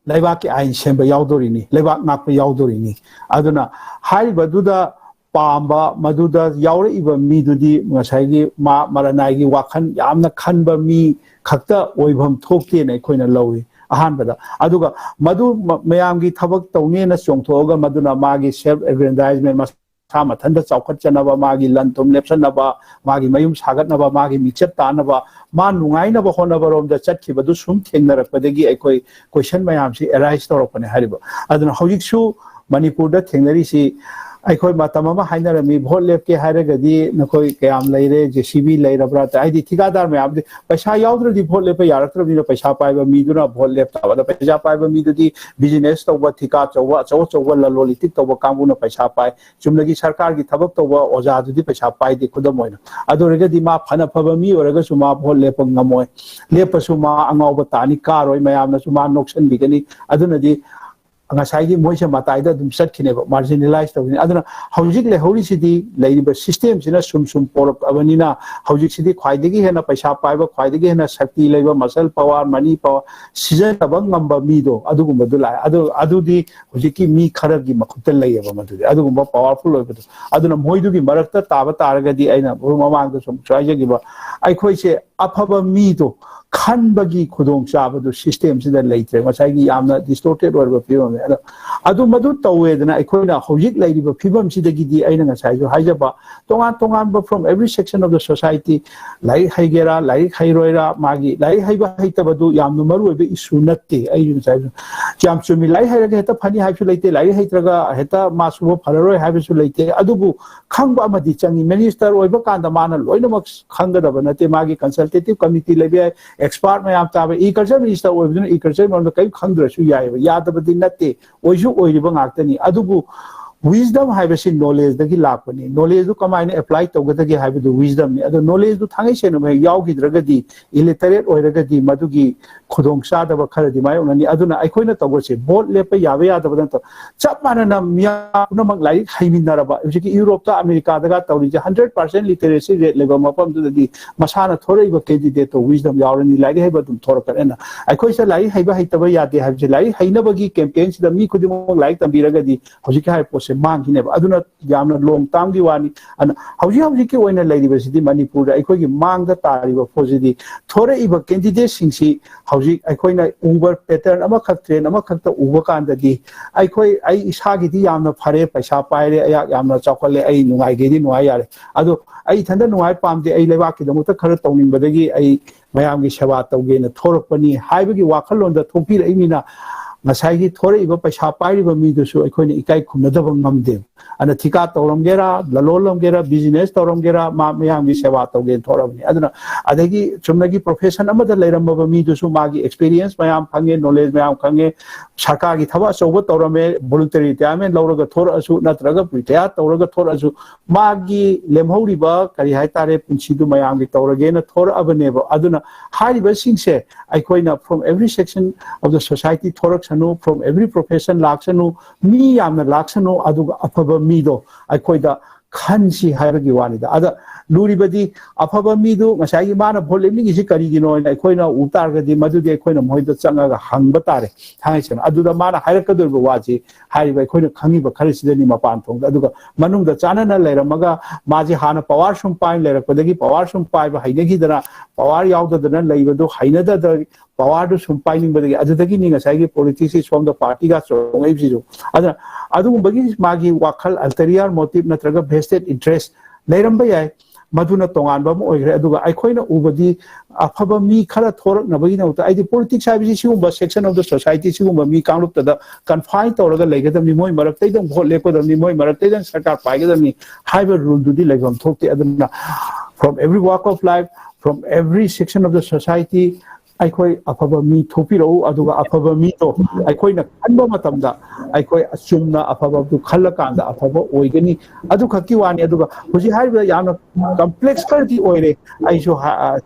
laibak ki ain semba yaudori ni laibak nak pa yaudori ni aduna haiba duda pamba maduda yaure iba mi dudi ngasai gi ma maranai gi wakhan yamna khanba mi khakta oibham thokte nei khoina lawi ahan bada aduga madu mayam gi thabak tawne na chongthoga maduna magi self aggrandizement ꯃꯁꯥ ꯃꯊꯟꯇ ꯆꯥꯎꯈꯠꯆꯅꯕ ꯃꯥꯒꯤ ꯂꯟ ꯊꯨꯝ ꯂꯦꯞꯁꯟꯅꯕ ꯃꯥꯒꯤ ꯃꯌꯨꯝ ꯁꯥꯒꯠꯅꯕ ꯃꯥꯒꯤ ꯃꯤꯡꯆꯠ ꯇꯥꯅꯕ ꯃꯥ ꯅꯨꯡꯉꯥꯏꯅꯕ ꯍꯣꯠꯅꯕꯔꯣꯝꯗ ꯆꯠꯈꯤꯕꯗꯨ ꯁꯨꯝ ꯊꯦꯡꯅꯔꯛꯄꯗꯒꯤ ꯑꯩꯈꯣꯏ ꯀꯣꯏꯁꯟ ꯃꯌꯥꯝꯁꯤ ꯑꯦꯔꯥꯏꯖ ꯇꯧꯔꯛꯄꯅꯦ ꯍꯥꯏꯔꯤꯕ ꯑꯗꯨꯅ ꯍꯧꯖꯤꯛꯁꯨ ꯃꯅꯤꯄꯨꯔꯗ ꯊꯦꯡꯅꯔꯤꯁꯤ ꯑꯩꯈꯣꯏ ꯃꯇꯝ ꯑꯃ ꯍꯥꯏꯅꯔꯝꯃꯤ ꯚꯣꯠ ꯂꯦꯞꯀꯦ ꯍꯥꯏꯔꯒꯗꯤ ꯅꯈꯣꯏ ꯀꯌꯥꯝ ꯂꯩꯔꯦ JCB ꯂꯩꯔꯕ꯭रा ꯍꯥꯏꯗꯤ ꯊꯤꯀꯥꯗꯥꯔ ꯃꯌꯥꯝꯗꯤ ꯄꯩꯁꯥ ꯌꯥꯎꯗ꯭ꯔꯗꯤ ꯚꯣꯠ ꯂꯦꯞꯄ ꯌꯥꯔꯛꯇ꯭ꯔꯕꯅꯤꯅ ꯄꯩꯁꯥ ꯄꯥꯏꯕ ꯃꯤꯗꯨꯅ ꯚꯣꯠ ꯂꯦꯞꯇꯕꯗ ꯄꯩꯁꯥ ꯄꯥꯏꯕ ꯃꯤꯗꯨꯗꯤ ꯕꯤꯖꯤꯅꯦꯁ ꯇꯧꯕ ꯊꯤꯀꯥ ꯑꯆꯧ ꯂꯂꯣꯟ ꯏꯇꯤꯛ ꯇꯧꯕ ꯀꯥꯡꯕꯨꯅ ꯄꯩꯁꯥ ꯄꯥꯏ ꯆꯨꯝꯅꯒꯤ ꯁꯔꯀꯥꯔꯒꯤ ꯊꯕꯛ ꯇꯧꯕ ꯑꯣꯖꯥꯗꯨꯗꯤ ꯄꯩꯁꯥ ꯄꯥꯏꯗꯦ ꯈꯨꯗꯝ ꯑꯣꯏꯅ ꯑꯗꯨ ꯑꯣꯏꯔꯒꯗꯤ ꯃꯥ ꯐꯅ ꯐꯕ ꯃꯤ ꯑꯣꯏꯔꯒꯁꯨ ꯃꯥ ꯚꯣꯠ ꯂꯦꯞꯄ ꯉꯝꯃꯣꯏ ꯂꯦꯞꯄꯁꯨ ꯃꯥ ꯑꯉꯥꯎꯕ ꯇꯥꯅꯤ ꯀꯥꯔꯣꯏ ꯃꯌꯥꯝꯅꯁꯨ ꯃꯥ ꯅꯣꯛꯁꯟꯕꯤꯒꯅꯤ ꯑꯗꯨꯅꯗꯤ ngасꯥꯏꯒꯤ ꯃꯣꯏꯁꯦ ꯃꯇꯥꯏꯗ ꯑꯗꯨꯝ ꯆꯠꯈꯤꯅꯦꯕ ꯃꯥꯔꯖꯤꯅꯦꯂꯥꯏꯖ ꯇꯧꯒꯅꯤ ꯑꯗꯨꯅ ꯍꯧꯖꯤꯛ ꯂꯩꯍꯧꯔꯤꯁꯤꯗꯤ ꯂꯩꯔꯤꯕ ꯁꯤꯁꯇꯦꯝꯁꯤꯅ ꯁꯨꯝ ꯄꯣꯔꯛꯑꯕꯅꯤꯅ ꯍꯧꯖꯤꯛꯁꯤꯗꯤ ꯈ꯭ꯋꯥꯏꯗꯒꯤ ꯍꯦꯟꯅ ꯄꯩꯁꯥ ꯄꯥꯏꯕ ꯈ꯭ꯋꯥꯏꯗꯒꯤ ꯍꯦꯟꯅ ꯁꯛꯇꯤ ꯂꯩꯕ ꯃꯁꯜ ꯄꯋꯥꯔ ꯃꯅꯤ ꯄꯋꯥꯔ ꯁꯤꯖꯤꯟꯅꯕ ꯉꯝꯕ ꯃꯤꯗꯣ ꯑꯗꯨꯒꯨꯝꯕꯗꯨ ꯂꯥꯛꯑꯦ ꯑꯗꯨꯗꯤ ꯍꯧꯖꯤꯛꯀꯤ ꯃꯤ ꯈꯔꯒꯤ ꯃꯈꯨꯠꯇ ꯂꯩꯌꯦꯕ ꯃꯗꯨꯗꯤ ꯑꯗꯨꯒꯨꯝꯕ ꯄꯋꯥꯔꯐꯨꯜ ꯑꯣꯏꯕꯗꯣ ꯑꯗꯨꯅ ꯃꯣꯏꯗꯨꯒꯤ ꯃꯔꯛꯇ ꯇꯥꯕ ꯇꯥꯔꯒꯗꯤ ꯑꯩꯅ ꯃꯃꯥꯡꯗ ꯁꯨꯝ ꯍꯥꯏꯖꯈꯤꯕ ꯑꯩꯈꯣꯏꯁꯦ ꯑꯐꯕ ꯃꯤꯗꯣ ꯈꯟꯕꯒꯤ ꯈꯨꯗꯣꯡꯆꯥꯕꯗꯨ ꯁꯤꯁꯇꯦꯝꯁꯤꯗ ꯂꯩꯇ꯭ꯔꯦ ꯉꯁꯥꯏꯒꯤ ꯌꯥꯝꯅ ꯗꯤꯁꯇꯣꯔꯇꯦꯠ ꯑꯣꯏꯕ ꯐꯤꯕꯝꯅꯤ ꯑꯗꯨ ꯃꯗꯨ ꯇꯧꯋꯦꯗꯅ ꯑꯩꯈꯣꯏꯅ ꯍꯧꯖꯤꯛ ꯂꯩꯔꯤꯕ ꯐꯤꯕꯝꯁꯤꯗꯒꯤꯗꯤ ꯑꯩꯅ ꯉꯁꯥꯏꯁꯨ ꯍꯥꯏꯖꯕ ꯇꯣꯉꯥꯟꯕ from every section of the society ꯂꯥꯏꯔꯤꯛ ꯍꯩꯒꯦꯔꯥ ꯂꯥꯏꯔꯤꯛ ꯍꯩꯔꯣꯏꯔꯥ ꯃꯥꯒꯤ ꯂꯥꯏꯔꯤꯛ ꯍꯩꯕ ꯍꯩꯇꯕꯗꯨ ꯌꯥꯝꯅ ꯃꯔꯨꯑꯣꯏꯕ ꯏꯁꯨ ꯅꯠꯇꯦ ꯑꯩꯁꯨ ꯉꯁꯥꯏꯁꯨ ꯌꯥꯝ ꯆꯨꯝꯃꯤ ꯂꯥꯏꯔꯤꯛ ꯍꯩꯔꯒ ꯍꯦꯛꯇ ꯐꯅꯤ ꯍꯥꯏꯕꯁꯨ ꯂꯩꯇꯦ ꯂꯥꯏꯔꯤꯛ ꯍꯩꯇ꯭ꯔꯒ ꯍꯦꯛꯇ ꯃꯥ ꯁꯨꯕ ꯐꯔꯔꯣꯏ ꯍꯥꯏꯕꯁꯨ ꯂꯩꯇꯦ ꯑꯗꯨꯕꯨ ꯈꯪꯕ ꯑꯃꯗꯤ ꯆꯪꯉꯤ ꯃꯤꯅꯤꯁꯇꯔ ꯑꯣꯏꯕ ꯀꯥꯟꯗ ꯃꯥꯅ ꯂꯣꯏꯅꯃꯛ ꯈꯪꯒꯗꯕ ꯅꯠꯇꯦ ꯃꯥꯒꯤ ꯀꯟꯁꯜꯇꯦꯇꯤꯚ ꯀꯃꯤꯇꯤ ꯂꯩꯕ ꯌꯥꯏ ꯑꯦꯛꯁꯄꯥꯔꯠ ꯃꯌꯥꯝ ꯇꯥꯕ ꯏꯀꯜꯆꯔ ꯃꯤꯅꯤꯁꯇꯔ ꯑꯣꯏꯕꯗꯨꯅ ꯏꯀꯜꯆꯔ ꯃꯔꯝꯗ ꯀꯔꯤꯝ ꯈꯪꯗ꯭ꯔꯁꯨ ꯌꯥꯏꯑꯕ ꯌꯥꯗꯕꯗꯤ ꯅꯠꯇꯦ ꯑꯣꯏꯁꯨ ꯑꯣꯏꯔꯤꯕ ꯉꯥꯛꯇꯅꯤ ꯑꯗꯨꯕꯨ wisdom haibasi knowledge dagi lakpani knowledge du kamai na apply tawgadagi haibu wisdom ni ado knowledge du thangai seno mai yawgidragadi illiterate oiragadi madugi khudong chada ba khara di mai onani aduna aikoina tawgose vote lepa yabe ya da to chap manana miya na mag lai haiminaraba jiki Europe ta America daga tawri 100% literacy rate level mapam du di masana thorei ba candidate to wisdom yawrani lai haiba dum thorkarena aikoisa lai haiba haitaba yade haibje lai hainabagi campaigns da mi khudimo lai tambiragadi hojiki hai pose mangine aduna yamna long term gi wani an hauji ki oina leiribasidi Manipur da aikoi gi mangda tariba fojidi thore iba candidate singsi hauji aikoina uber pattern ama khak train ama khak ta uba kanda di aikoi ai isa gi di yamna phare paisa paire ya yamna chakhole ai nungai gi di nuai yare ado ai thanda nuai pamde ai lewa ki damuta khara tawning badagi ai mayam gi sewa tawge na thoropani haibagi wakhalon da thopi rai mina ngasai thore iba paisa pairiba mi du su aikoina ikai khumnadaba ngamde ana thika tawramgera lalolomgera business tawramgera ma mayam gi sewa tawge thorabni aduna adagi chumnagi profession amada leiramba mi du su magi experience mayam phange knowledge mayam khange sarkar gi thaba choba tawrame voluntary retirement lawraga thor asu natraga retire tawraga thor asu magi lemhoriba kari hai tare punchi du mayam gi tawrage na thor abaneba aduna hariba singse aikoina from every section of the society thorak from every profession laksanu mi yamna laksanu aduga afaba mi do aikoida khansi haibagi wanida ada luribadi afaba mi do ngasai mana bolemni gi kari gino aikoina utargadi madudi aikoina moida changaga hangba tare haisen aduda mana hairakadurba waji haiba aikoina khangiba kharisidani mapan thong aduga manungda chanana leiramaga maji hana power sum pai leirakpadagi power sum pai ba hainagi dana power yaudadana leibadu hainada da power du sum paining badagi adudagi ni ngasai gi politics from the party ga chongai bisu adana adugumba magi wakhal ulterior motive natraga vested interest leiramba yai maduna tonganba mo oigre aduga aikoina ubadi afaba mi khara thorak nabagi na uta aidi politics habisi sigumba section of the society sigumba mi kanglup tada confine tawraga leigadamni moi marak taidam vote lekodamni moi marak taidam sarkar paigadamni haiba rule dudi legam thokte aduna from every walk of life from every section of the society aikoi afaba mi thopiro aduga afaba mi to aikoi na kanba matamda aikoi asumna afaba du khallakanda afaba oigani adu khaki wani aduga hoji haiba yamna complex karti oire aiso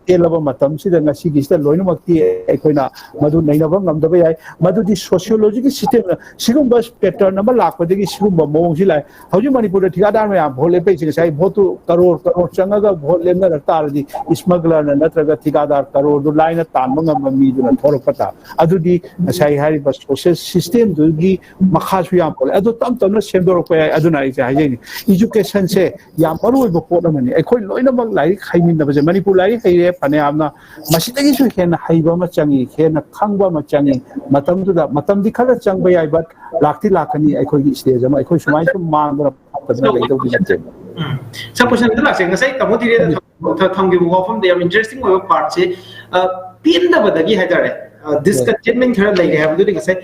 telaba matam sida ngasi gi sta loina makti aikoi na madu nainaba ngamdaba yai madu di sociology gi system sigumba pattern number lakpadagi sigumba mong silai hoji Manipur da thikadar ma bhole pe chi sai vote crore changaga vote lemna raktardi smuggler na natraga thikadar crore du line tan mi duna thoropata adudi sai hari bas process system dugi makhasu yam pole adu tam tam na semdorok pa aduna ai sai ni education se yam paru bo pot amani akhoi loina mak lai khaimin na ba Manipur lai haire phane amna masitagi su hen haiba ma changi hen khangba ma changi matam du da matam di khala changba yai but lakti lakani akhoi gi stage ama akhoi sumai sum mang ꯐꯖꯅ ꯂꯩꯗꯧꯗꯤ ꯅꯠꯇꯦ ꯁ ꯀꯣꯏꯁꯟ ꯑꯗꯨ ꯂꯥꯛꯁꯦ ꯉꯁꯥꯏ ꯇꯥꯃꯣ ꯗꯤꯔꯦꯟꯅ ꯊꯝꯈꯤꯕ ꯋꯥꯐꯝꯗ ꯌꯥꯝ ꯏꯟꯇꯔꯦꯁꯇꯤꯡ ꯑꯣꯏꯕ ꯄꯥꯔꯠꯁꯦ ꯄꯦꯟꯗꯕꯗꯒꯤ ꯍꯥꯏꯇꯥꯔꯦ ꯗꯤꯁꯀꯟꯇꯦꯟꯃꯦꯟ ꯈꯔ ꯂꯩꯔꯦ ꯍꯥꯏꯕꯗꯨꯗꯤ ꯉꯁꯥꯏ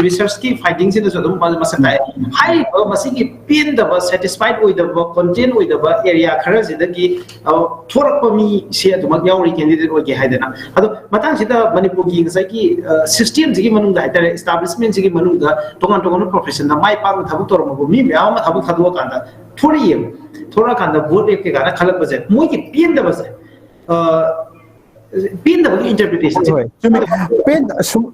ꯔꯤꯁꯔꯁꯀꯤ ꯐꯥꯏꯟꯗꯤꯡꯁꯤꯗꯁꯨ ꯑꯗꯨꯝ ꯃꯁꯛ ꯇꯥꯛꯑꯦ ꯍꯥꯏꯔꯤꯕ ꯃꯁꯤꯒꯤ ꯄꯦꯟꯗꯕ ꯁꯦꯇꯤꯁꯐꯥꯏꯠ ꯑꯣꯏꯗꯕ ꯀꯣꯟꯇꯦꯟ ꯑꯣꯏꯗꯕ ꯑꯦꯔꯤꯌꯥ ꯈꯔꯁꯤꯗꯒꯤ ꯊꯣꯔꯛꯄ ꯃꯤꯁꯦ ꯑꯗꯨꯃꯛ ꯌꯥꯎꯔꯤ ꯀꯦꯟꯗꯤꯗꯦꯠ ꯑꯣꯏꯒꯦ ꯍꯥꯏꯗꯅ ꯑꯗꯣ ꯃꯇꯥꯡꯁꯤꯗ ꯃꯅꯤꯄꯨꯔꯒꯤ ꯉꯁꯥꯏꯒꯤ ꯁꯤꯁꯇꯦꯝꯁꯤꯒꯤ ꯃꯅꯨꯡꯗ ꯍꯥꯏꯇꯥꯔꯦ ꯏꯁꯇꯥꯕ꯭ꯂꯤꯁꯃꯦꯟꯁꯤꯒꯤ ꯃꯅꯨꯡꯗ ꯇꯣꯉꯥꯟ ꯇꯣꯉꯥꯟꯕ ꯄ꯭ꯔꯣꯐꯦꯁꯟꯗ ꯃꯥꯏ ꯄꯥꯛꯅ ꯊꯕꯛ ꯇꯧꯔꯝꯃꯕ ꯃꯤ ꯃꯌꯥꯝ ꯑꯃ ꯊꯕꯛ ꯊꯥꯗꯣꯛꯑꯀꯥꯟꯗ ꯊꯣꯔꯛꯏꯌꯦꯕ ꯊꯣꯔꯛꯑꯀꯥꯟꯗ ꯚꯣꯠ ꯂꯦꯞꯀꯦ ꯀꯥꯏꯅ ꯈꯜꯂꯛꯄꯁꯦ ꯃꯣꯏꯒꯤ ꯄꯦꯟꯗꯕꯁꯦ ꯄꯦꯟꯗꯕꯒꯤ ꯏꯟꯇꯔꯄ꯭ꯔꯤꯇꯦꯁꯟꯁꯦ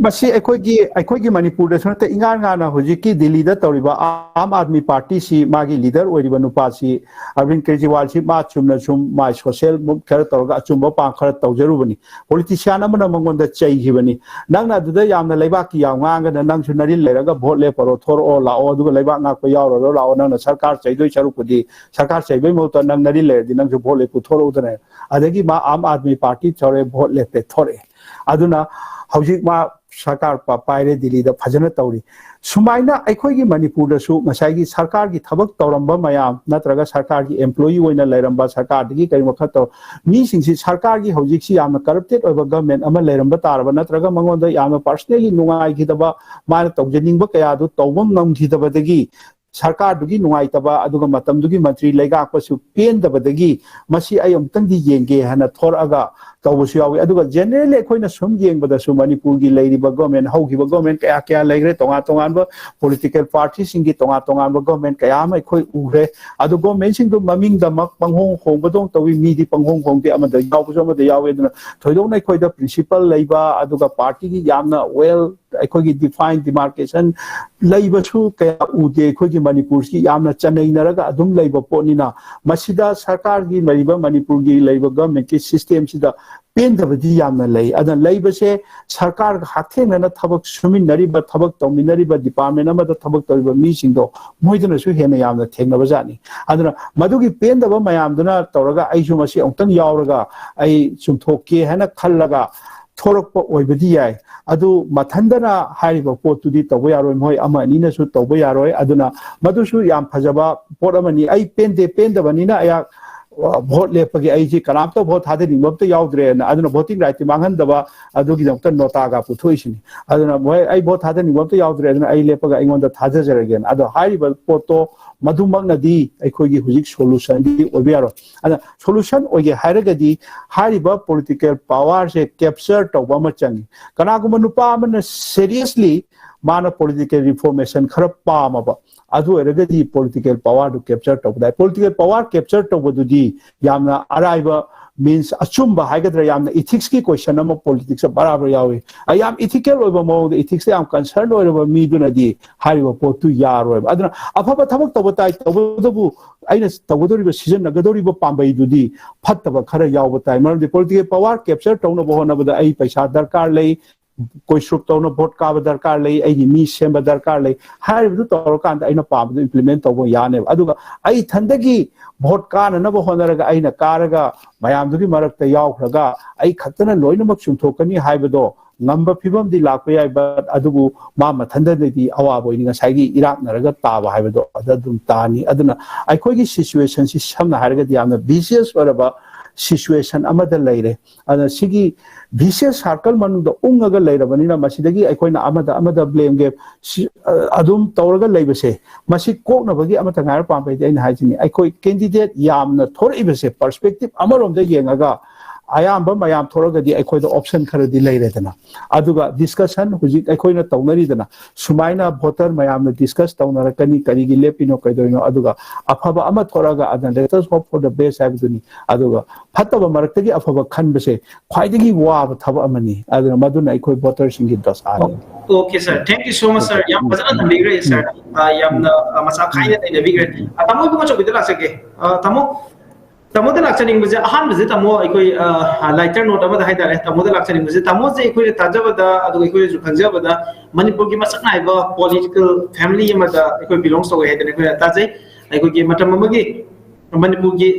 ꯃꯁꯤ ꯑꯩꯈꯣꯏꯒꯤ ꯃꯅꯤꯄꯨꯔꯗꯁꯨ ꯅꯠꯇꯦ ꯏꯉꯥꯟ ꯉꯥꯟꯅ ꯍꯧꯖꯤꯛꯀꯤ ꯗꯤꯜꯂꯤꯗ ꯇꯧꯔꯤꯕ ꯑꯥꯝ ꯑꯥꯗꯃꯤ ꯄꯥꯔꯇꯤꯁꯤ ꯃꯥꯒꯤ ꯂꯤꯗꯔ ꯑꯣꯏꯔꯤꯕ ꯅꯨꯄꯥꯁꯤ ꯑꯔꯕꯤꯟ ꯀꯦꯖ꯭ꯔꯤꯋꯥꯜꯁꯤ ꯃꯥ ꯆꯨꯝꯅ ꯁꯨꯝ ꯃꯥꯏ ꯁꯣꯁꯤꯌꯦꯜ ꯃꯨꯚ ꯈꯔ ꯇꯧꯔꯒ ꯑꯆꯨꯝꯕ ꯄꯥꯝ ꯈꯔ ꯇꯧꯖꯔꯨꯕꯅꯤ ꯄꯣꯂꯤꯇꯤꯁꯤꯌꯥꯟ ꯑꯃꯅ ꯃꯉꯣꯟꯗ ꯆꯩꯈꯤꯕꯅꯤ ꯅꯪꯅ ꯑꯗꯨꯗ ꯌꯥꯝꯅ ꯂꯩꯕꯥꯛꯀꯤ ꯌꯥꯝ ꯉꯥꯡꯒꯅ ꯅꯪꯁꯨ ꯅꯔꯤꯜ ꯂꯩꯔꯒ ꯚꯣꯠ ꯂꯦꯞꯄꯔꯣ ꯊꯣꯔꯛꯑꯣ ꯂꯥꯛꯑꯣ ꯑꯗꯨꯒ ꯂꯩꯕꯥꯛ ꯉꯥꯛꯄ ꯌꯥꯎꯔꯔꯣ ꯂꯥꯛꯑꯣ ꯅꯪꯅ ꯁꯔꯀꯥꯔ ꯆꯩꯗꯣꯏ ꯁꯔꯨꯛꯄꯨꯗꯤ ꯁꯔꯀꯥꯔ ꯆꯩꯕꯩ ꯃꯍꯨꯠꯇ ꯅꯪ ꯅꯔꯤꯜ ꯂꯩꯔꯗꯤ ꯅꯪꯁꯨ ꯚꯣꯠ ꯂꯦꯞꯄꯨ ꯊꯣꯔꯛꯎꯗꯅ ꯑꯗꯒꯤ ꯃꯥ ꯑꯥꯝ ꯑꯥꯗꯃꯤ ꯄꯥꯔꯇꯤ ꯊꯧꯔꯦ ꯚꯣꯠ ꯂꯦꯞꯄꯦ ꯊꯣꯔꯛꯑꯦ ꯑꯗꯨꯅ ꯍꯧꯖꯤꯛ ꯃꯥ ꯁꯔꯀꯥꯔ ꯄꯥꯏꯔꯦ ꯗꯤꯜꯂꯤꯗ ꯐꯖꯅ ꯇꯧꯔꯤ ꯁꯨꯃꯥꯏꯅ ꯑꯩꯈꯣꯏꯒꯤ ꯃꯅꯤꯄꯨꯔꯗꯁꯨ ꯉꯁꯥꯏꯒꯤ ꯁꯔꯀꯥꯔꯒꯤ ꯊꯕꯛ ꯇꯧꯔꯝꯕ ꯃꯌꯥꯝ ꯅꯠꯇ꯭ꯔꯒ ꯁꯔꯀꯥꯔꯒꯤ ꯑꯦꯝꯄ꯭ꯂꯣꯌꯤ ꯑꯣꯏꯅ ꯂꯩꯔꯝꯕ ꯁꯔꯀꯥꯔꯗꯒꯤ ꯀꯔꯤ ꯃꯈꯜ ꯇꯧ ꯃꯤꯁꯤꯡꯁꯤ ꯁꯔꯀꯥꯔꯒꯤ ꯍꯧꯖꯤꯛꯁꯤ ꯌꯥꯝꯅ ꯀꯔꯞꯇꯦꯠ ꯑꯣꯏꯕ ꯒꯚꯔꯟꯃꯦꯟ ꯑꯃ ꯂꯩꯔꯝꯕ ꯇꯥꯔꯕ ꯅꯠꯇ꯭ꯔꯒ ꯃꯉꯣꯟꯗ ꯌꯥꯝꯅ ꯄꯥꯔꯁꯣꯅꯦꯂꯤ ꯅꯨꯡꯉꯥꯏꯈꯤꯗꯕ ꯃꯥꯅ ꯇꯧꯖꯅꯤꯡꯕ ꯀꯌꯥꯗꯨ ꯇꯧꯕ ꯉꯝꯈꯤꯗꯕꯗꯒꯤ ꯁꯔꯀꯥꯔꯗꯨꯒꯤ ꯅꯨꯡꯉꯥꯏꯇꯕ ꯑꯗꯨꯒ ꯃꯇꯝꯗꯨꯒꯤ ꯃꯟꯇ꯭ꯔꯤ ꯂꯩꯉꯥꯛꯄꯁꯨ ꯄꯦꯟꯗꯕꯗꯒꯤ ꯃꯁꯤ ꯑꯩ ꯑꯃꯨꯛꯇꯪꯗꯤ ꯌꯦꯡꯒꯦ ꯍꯥꯏꯅ ꯊꯣꯔꯛꯑꯒ ꯇꯧꯕꯁꯨ ꯌꯥꯎꯏ ꯑꯗꯨꯒ ꯖꯦꯅꯔꯦꯜꯂꯤ ꯑꯩꯈꯣꯏꯅ ꯁꯨꯝ ꯌꯦꯡꯕꯗꯁꯨ ꯃꯅꯤꯄꯨꯔꯒꯤ ꯂꯩꯔꯤꯕ ꯒꯚꯔꯟꯃꯦꯟ ꯍꯧꯈꯤꯕ ꯒꯚꯔꯟꯃꯦꯟ ꯀꯌꯥ ꯂꯩꯈ꯭ꯔꯦ ꯇꯣꯉꯥꯟ ꯇꯣꯉꯥꯟꯕ ꯄꯣꯂꯤꯇꯤꯀꯦꯜ ꯄꯥꯔꯇꯤꯁꯤꯡꯒꯤ ꯇꯣꯉꯥꯟ ꯇꯣꯉꯥꯟꯕ ꯒꯚꯔꯟꯃꯦꯟ ꯀꯌꯥ ꯑꯃ ꯑꯩꯈꯣꯏ ꯎꯈ꯭ꯔꯦ ꯑꯗꯨ ꯒꯚꯔꯟꯃꯦꯟꯁꯤꯡꯗꯨ ꯃꯃꯤꯡꯗꯃꯛ ꯄꯪꯍꯣꯡ ꯍꯣꯡꯕꯗꯧ ꯇꯧꯏ ꯃꯤꯗꯤ ꯄꯪꯍꯣꯡ ꯍꯣꯡꯗꯦ ꯑꯃꯗ ꯌꯥꯎꯕꯁꯨ ꯑꯃꯗ ꯌꯥꯎꯏ ꯑꯗꯨꯅ ꯊꯣꯏꯗꯣꯛꯅ ꯑꯩꯈꯣꯏꯗ ꯄ꯭ꯔꯤꯟꯁꯤꯄꯜ ꯂꯩꯕ ꯑꯗꯨꯒ ꯄꯥꯔꯇꯤꯒꯤ ꯌꯥꯝꯅ ꯋꯦꯜ ꯑꯩꯈꯣꯏꯒꯤ ꯗꯤꯐꯥꯏꯟ ꯗꯤꯃꯥꯔꯀꯦꯁꯟ ꯂꯩꯕꯁꯨ ꯀꯌꯥ ꯎꯗꯦ ꯑꯩꯈꯣꯏꯒꯤ ꯃꯅꯤꯄꯨꯔꯁꯤ ꯌꯥꯝꯅ ꯆꯟꯅꯩꯅꯔꯒ ꯑꯗꯨꯝ ꯂꯩꯕ ꯄꯣꯠꯅꯤꯅ ꯃꯁꯤꯗ ꯁꯔꯀꯥꯔꯒꯤ ꯂꯩꯔꯤꯕ ꯃꯅꯤꯄꯨꯔꯒꯤ ꯂꯩꯕ ꯒꯚꯔꯟꯃꯦꯟꯠꯀꯤ ꯁꯤꯁꯇꯦꯝꯁꯤꯗ ꯄꯦꯟꯗꯕꯗꯤ ꯌꯥꯝꯅ ꯂꯩ ꯑꯗꯨꯅ ꯂꯩꯕꯁꯦ ꯁꯔꯀꯥꯔꯒ ꯍꯛꯊꯦꯡꯅꯅ ꯊꯕꯛ ꯁꯨꯃꯤꯟꯅꯔꯤꯕ ꯊꯕꯛ ꯇꯧꯃꯤꯟꯅꯔꯤꯕ ꯗꯤꯄꯥꯔꯠꯃꯦꯟ ꯑꯃꯗ ꯊꯕꯛ ꯇꯧꯔꯤꯕ ꯃꯤꯁꯤꯡꯗꯣ ꯃꯣꯏꯗꯨꯅꯁꯨ ꯍꯦꯟꯅ ꯌꯥꯝꯅ ꯊꯦꯡꯅꯕꯖꯥꯠꯅꯤ ꯑꯗꯨꯅ ꯃꯗꯨꯒꯤ ꯄꯦꯟꯗꯕ ꯃꯌꯥꯝꯗꯨꯅ ꯇꯧꯔꯒ ꯑꯩꯁꯨ ꯃꯁꯤ ꯑꯃꯨꯛꯇꯪ ꯌꯥꯎꯔꯒ ꯑꯩ ꯆꯨꯝꯊꯣꯛꯀꯦ ꯍꯥꯏꯅ ꯈꯜꯂꯒ ꯊꯣꯔꯛꯄ ꯑꯣꯏꯕꯗꯤ ꯌꯥꯏ ꯑꯗꯨ ꯃꯊꯟꯗꯅ ꯍꯥꯏꯔꯤꯕ ꯄꯣꯠꯇꯨꯗꯤ ꯇꯧꯕ ꯌꯥꯔꯣꯏ ꯃꯣꯏ ꯑꯃ ꯑꯅꯤꯅꯁꯨ ꯇꯧꯕ ꯌꯥꯔꯣꯏ ꯑꯗꯨꯅ ꯃꯗꯨꯁꯨ ꯌꯥꯝ ꯐꯖꯕ ꯄꯣꯠ ꯑꯃꯅꯤ ꯑꯩ ꯄꯦꯟꯗꯕꯅꯤꯅ ꯑꯩꯍꯥꯛ ꯚꯣꯠ ꯂꯦꯞꯄꯒꯤ ꯑꯩꯁꯤ ꯀꯅꯥꯝꯇ ꯚꯣꯠ ꯊꯥꯗꯅꯤꯡꯕ ꯑꯝꯇ ꯌꯥꯎꯗ꯭ꯔꯦꯅ ꯑꯗꯨꯅ ꯚꯣꯇꯤꯡ ꯔꯥꯏꯠꯇꯤ ꯃꯥꯡꯍꯟꯗꯕ ꯑꯗꯨꯒꯤꯗꯃꯛꯇ ꯅꯣꯇꯥꯒ ꯄꯨꯊꯣꯛꯏꯁꯤꯅꯤ ꯑꯗꯨꯅ ꯃꯣꯏ ꯑꯩ ꯚꯣꯠ ꯊꯥꯗꯅꯤꯡꯕ ꯑꯝꯇ ꯌꯥꯎꯗ꯭ꯔꯦ ꯑꯗꯨꯅ ꯑꯩ ꯂꯦꯞꯄꯒ ꯑꯩꯉꯣꯟꯗ ꯊꯥꯖꯖꯔꯒꯦꯅ ꯑꯗꯣ ꯍꯥꯏꯔꯤꯕ ꯄꯣꯠꯇꯣ ꯃꯗꯨꯃꯛꯅꯗꯤ ꯑꯩꯈꯣꯏꯒꯤ ꯍꯧꯖꯤꯛ ꯁꯣꯂꯨꯁꯟꯗꯤ ꯑꯣꯏꯕ ꯌꯥꯔꯣꯏ ꯑꯗ ꯁꯣꯂꯨꯁꯟ ꯑꯣꯏꯒꯦ ꯍꯥꯏꯔꯒꯗꯤ ꯍꯥꯏꯔꯤꯕ ꯄꯣꯂꯤꯇꯤꯀꯦꯜ ꯄꯥꯋꯔꯁꯦ ꯀꯦꯞꯆꯔ ꯇꯧꯕ ꯑꯃ ꯆꯪꯏ ꯀꯅꯥꯒꯨꯝꯕ ꯅꯨꯄꯥ ꯑꯃꯅ ꯁꯦꯔꯤꯌꯁꯂꯤ ꯃꯥꯅ ꯄꯣꯂꯤꯇꯤꯀꯦꯜ ꯔꯤꯐꯣꯔꯃꯦꯁꯟ खर पामब अदु ओरगदि पॉलिटिकल पावर टू कैप्चर तौबदा पॉलिटिकल पावर कैप्चर तौबदुदि यामना अराइबा मीन्स अचुम्बा हाइगद्रा यामना इथिक्स की क्वेश्चन अम पॉलिटिक्स बराबर यावे याम इथिकल ओइबा मोद इथिक्स याम कंसर्न ओइबा मीदुनदि हाइबा पोतु यारोइबा अदुना अफबा थबक तौबताइ तौबदबु आइना तौबदोरिबा सीजन नगदोरिबा पांबैदुदि फत्तबा खर यावबा ताइ मरमदि पॉलिटिकल पावर कैप्चर तौनबा होनबदा आई पैसा दरकार लई कोई सुप तौन भोट काब दरकार लई आई मी सेम दरकार लई हाइबदु तौरकांद आइना पाबदु इम्प्लीमेंट तौबा याने अदुगा आई थंदगी भोट काननबा होनरगा आइना कारगा मयामदुगी मरक्ता यावख्रगा आई खतना लोइनमक सुंथोकनी हाइबदो ngamba phibam di lakpa yai but adubu ma mathanda di awabo ni ngasai gi irak naraga taba haibado adum tani aduna aikoi gi situation si samna haraga di amna vicious oraba situation amada leire ana sigi vicious circle manungda ungaga leirabani na masidagi aikoina amada blame ge adum tawraga leibase masi koknabagi amata ngar pampai di aina hajini aikoi candidate yamna thoribase perspective amarom da yengaga ayamba mayam thoragadi aikoida option kharadi leiredana aduga discussion huji aikoina tawnaridana sumaina voter mayamna discuss tawnarakani karigi lepino kaidoino aduga afaba ama thoraga adan let us hope for the best habduni aduga fataba maraktagi afaba khanbase khwaidagi waba thaba amani aduna maduna aikoi voter singi dasana okay sir thank you so much sir yam fazana nambigre sir yamna masa khaina taina bigre tamo bu macho bidala sake tamo da lakchaning buje ahan buje tamo ikoi lighter note amada haidare tamo da lakchaning buje tamo je ikoi tajabada adu ikoi ju khanjabada manipur gi masak naiba political family amada ikoi belongs to haidane ikoi tajai ikoi gi matam amagi manipur gi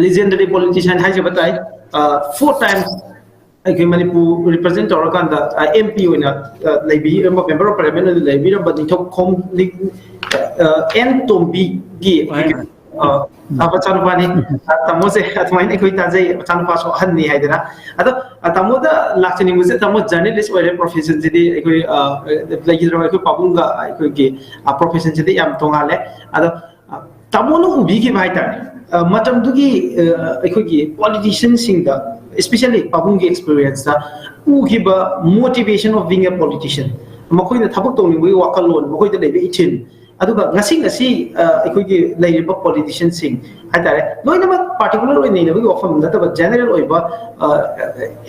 legendary politician haijabatai 4 times ꯑꯩꯈꯣꯏ ꯃꯅꯤꯄꯨꯔ ꯔꯤꯄ꯭ꯔꯖꯦꯟ ꯇꯧꯔꯀꯥꯟꯗ MP ꯑꯣꯏꯅ ꯂꯩꯕꯤꯔꯝꯕ ꯃꯦꯝꯕꯔ ꯑꯣꯐ ꯄꯥꯔꯂꯤꯌꯥꯃꯦꯟ ꯑꯣꯏꯅ ꯂꯩꯕꯤꯔꯝꯕ ꯅꯤꯡꯊꯧꯈꯣꯡ N ꯇꯣꯝꯕꯤꯒꯤ ꯑꯩꯈꯣꯏꯒꯤ ꯃꯆꯥꯅꯨꯄꯥꯅꯤ ꯇꯥꯃꯣꯁꯦ ꯑꯗꯨꯃꯥꯏꯅ ꯑꯩꯈꯣꯏ ꯇꯥꯖꯩ ꯃꯆꯥꯅꯨꯄꯥꯁꯨ ꯑꯍꯟꯅꯤ ꯍꯥꯏꯗꯅ ꯑꯗꯣ ꯇꯥꯃꯣꯗ ꯂꯥꯛꯆꯅꯤꯡꯕꯁꯦ ꯇꯥꯃꯣ ꯖꯔꯅꯦꯂꯤꯁ ꯑꯣꯏꯔꯦ ꯄ꯭ꯔꯣꯐꯦꯁꯟꯁꯤꯗꯤ ꯑꯩꯈꯣꯏ ꯂꯩꯈꯤꯗ꯭ꯔꯕ ꯑꯩꯈꯣꯏ ꯄꯥꯕꯨꯡꯒ ꯑꯩꯈꯣꯏꯒꯤ ꯄ꯭ꯔꯣꯐꯦꯁꯟꯁꯤꯗꯤ ꯌꯥꯝ ꯇꯣꯉꯥꯜꯂꯦ ꯑꯗꯣ ꯇꯥꯃꯣꯅ ꯎꯕꯤꯈꯤꯕ ꯍꯥꯏꯇꯥꯔꯦ ꯃꯇꯝꯗꯨꯒꯤ ꯑꯩꯈꯣꯏꯒꯤ ꯄꯣꯂꯤꯇꯤꯁꯤꯌꯟꯁꯤꯡꯗ especially ꯄꯥꯕꯨꯡꯒꯤ ꯑꯦꯛꯁꯄꯤꯔꯤꯌꯦꯟꯁꯇ ꯎꯈꯤꯕ motivation of being a politician ꯃꯈꯣꯏꯅ ꯊꯕꯛ ꯇꯧꯅꯤꯡꯕꯒꯤ ꯋꯥꯈꯜꯂꯣꯟ ꯃꯈꯣꯏꯗ ꯂꯩꯕ ꯏꯊꯤꯜ ꯑꯗꯨꯒ ꯉꯁꯤ ꯑꯩꯈꯣꯏꯒꯤ ꯂꯩꯔꯤꯕ ꯄꯣꯂꯤꯇꯤꯁꯤꯌꯟꯁꯤꯡ ꯍꯥꯏꯇꯥꯔꯦ ꯂꯣꯏꯅꯃꯛ ꯄꯥꯔꯇꯤꯀꯨꯂꯔ ꯑꯣꯏꯅ ꯅꯩꯅꯕꯒꯤ ꯋꯥꯐꯝ ꯅꯠꯇꯕ ꯖꯦꯅꯔꯦꯜ ꯑꯣꯏꯕ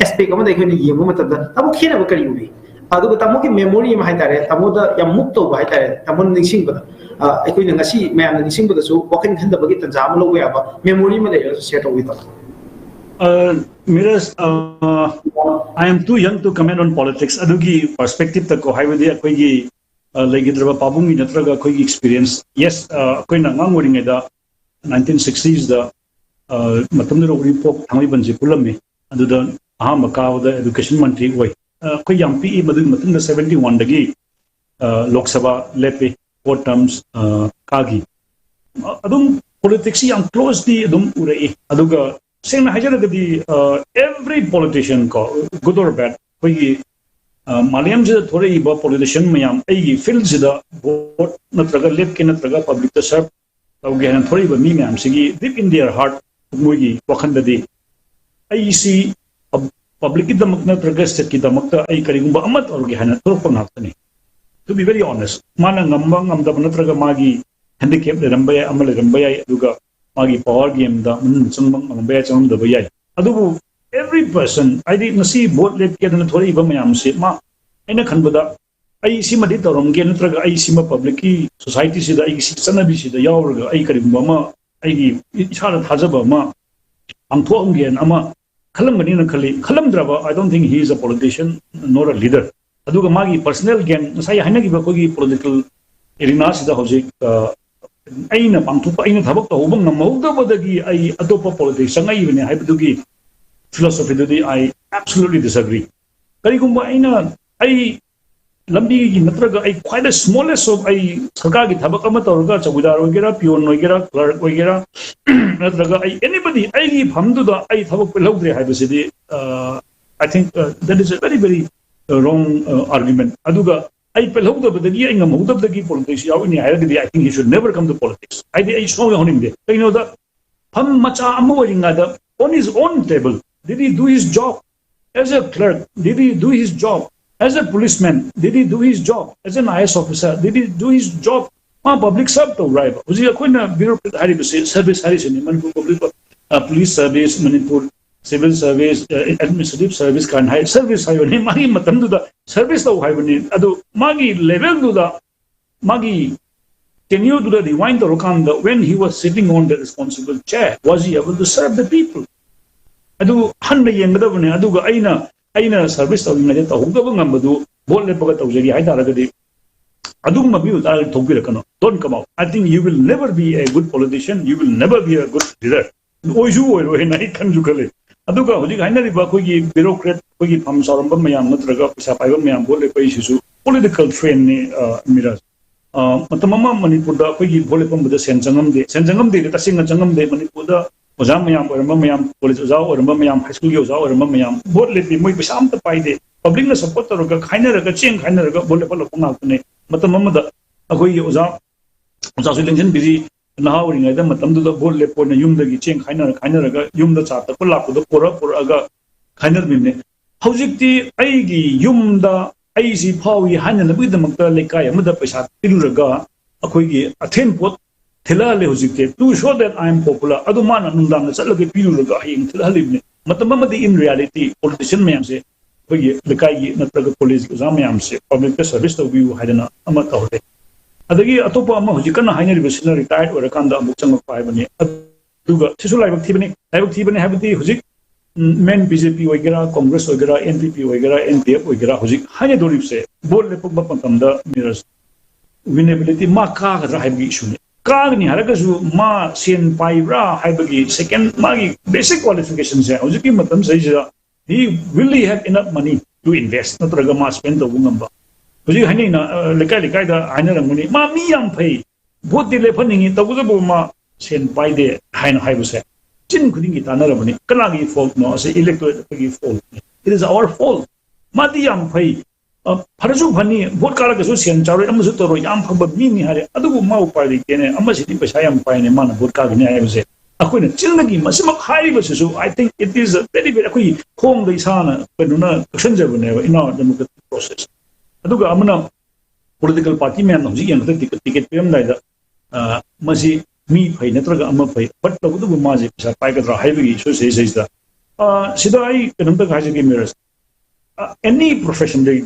ꯑꯦꯁꯄꯦꯛ ꯑꯃꯗ ꯑꯩꯈꯣꯏꯅ ꯌꯦꯡꯕ ꯃꯇꯝꯗ ꯇꯥꯃꯣ ꯈꯦꯠꯅꯕ ꯀꯔꯤ ꯎꯕꯤ ꯑꯗꯨꯒ ꯇꯥꯃꯣꯒꯤ ꯃꯦꯃꯣꯔꯤ ꯑꯃ ꯍꯥꯏꯇꯥꯔꯦ ꯇꯥꯃꯣꯗ ꯌꯥꯝ ꯃꯨꯛ ꯇꯧꯕ ꯍꯥꯏꯇꯥꯔꯦ ꯇꯥꯃꯣꯅ ꯅꯤꯡꯁꯤꯡꯕꯗ ꯑꯩꯈꯣꯏꯅ ꯉꯁꯤ ꯃꯌꯥꯝꯅ ꯅꯤꯡꯁꯤꯡꯕꯗꯁꯨ ꯋꯥꯈꯜ ꯈꯟꯗꯕꯒꯤ ꯇꯟꯖꯥ ꯑꯃ ꯂꯧꯕ ꯌꯥꯕ ꯃꯦꯃꯣꯔꯤ ꯑꯃ ꯂꯩꯔꯁꯨ ꯁꯦꯌꯔ ꯇꯧꯕꯤꯕ Miraj, I am too young to comment on politics. Adugi perspective ta ko haibadi akoigi legidraba pabungi natraga akoigi experience. Yes, akoina ngangoring eda 1960s da matamda rogri pok thangai banji pulame aduda aham kaawda education mantri oi. Akoi yam PE madun matamda 71 dagi Lok Sabha lepe 4 terms kagi. Adum politics yam closely adum urai aduga same hajaragadi every politician ko good or bad koi Malayam je thore iba politician mayam ai field sida vote natraga lep ke natraga public to serve tawge han thore iba mi mayam sigi deep in their heart mogi wakhandadi ai si public ki damak natraga state ki damak ta ai karigumba amat orge han thorpa ngakani to be very honest mana ngamba ngamda natraga magi handicap le rambaya amal rambaya aduga magi power game da chungbang mangbe chong da bayai adubu every person I did nasi vote let ke na thori ba mayam se ma aina khanbada ai sima di torom ge natraga ai sima public ki society si da ai si chanabi si da yawrga ai karim ba ma ai gi isara thajaba ma angtho amgen ama khalamgani na khali khalamdraba I don't think he is a politician nor a leader aduga magi personal gain sai haina gi ba ko gi political arena si da hojik aina pangthupa aina thabak to hubang namawdabadagi ai atopa politics sangai bene haibadugi philosophy dudi I absolutely disagree karigumba aina ai lambi gi natraga ai quite the smallest of ai sarkar gi thabak ama tawrga chawdar ogera pion ogera clerk ogera natraga ai anybody ai gi phamduda ai thabak pelawdre haibasidi I think that is a very very wrong argument aduga I pelhawdabadagi ay ngamawdabdagi politics yawini hairagadi I think he should never come to politics I saw honing de you know that pham macha amoringa da on his own table did he do his job as a clerk did he do his job as a policeman did he do his job as an IS officer did he do his job ma public servant to right uji akoina bureaucrat haribase service harisani Manipur public police service Manipur civil service administrative service kan high service hayo ni magi matamdu da service to haibani adu magi level du da magi tenure du da divine to rokanda when he was sitting on the responsible chair was he able to serve the people adu hanna yengda bane adu ga aina service to ngade to hugda ngambadu bol le paga tawjagi hay daragadi adu mabi udal thogbirakano don't come out I think you will never be a good politician you will never be a good leader oju oi nai kan jukale aduga hojik hainariba koigi bureaucrat koigi pham saramba mayam natraga pisa paiba mayam bole pai sisu political train ni Miraj matamama Manipur da koigi bole pam da senjangam de tasinga jangam de Manipur da oja mayam oramba mayam college oja oramba mayam high school oja oramba mayam bole pi moi pisa am ta pai de public na support taroga khainaraga cheng khainaraga bole palo ngakne matamama da akoi oja su lengsen busy nahauri da matamdu da bol le pona yumdagi cheng khainaraga yumda chata ko lakuda pora khainar bimne hojikti aigi yumda aisi phawi haina nabi da makta lekai amada paisa tiluraga akoigi athen pot thela le hojikte to show that I am popular adu mana nundam na chalage piluraga hing thela libne matamamadi in reality politician mayam se koigi lekai natraga police exam mayam se public service to view haidana amata hote adagi atopa ama hojikana hainari besina retired orakanda amuk changak paibani aduga sisu laibak thibani habati hojik men BJP oigera Congress oigera NPP oigera NPF oigera hojik haine dorip se bol le pokba pantamda Miraj winnability ma ka gadra haibi issue ne ka ni haragasu ma sen paibra haibagi second magi basic qualifications hai hojiki matam sai ja will he have enough money to invest? Natraga ma spend the wungamba. Kuji hani na lekai da haina ramuni. Ma mi yam pay. Vote the lepaning it. Tabuza ma send by the haina haibuse. Chin kuding it another money. Kanagi fault no say electorate fault. It is our fault. Madi yam pay. Parasu Pani, what Karakasu, Chari, Amazutoro, Yam Haba Mini Hari, Adu Mau Party, Amaziti Pashayam Pine, Man, Burkagina, I was a Aquina Chilnagi, Masima Hai versus. I think it is a very, very home the Sana, Peduna, Shenja, in our democratic process. Aduga Amana political party man of the ticket payment neither Masi, me, pay Netraga Amapai, but the Udu Mazi, Paikatra, Highway, so says that. Sidai, Kanaka Haji any profession they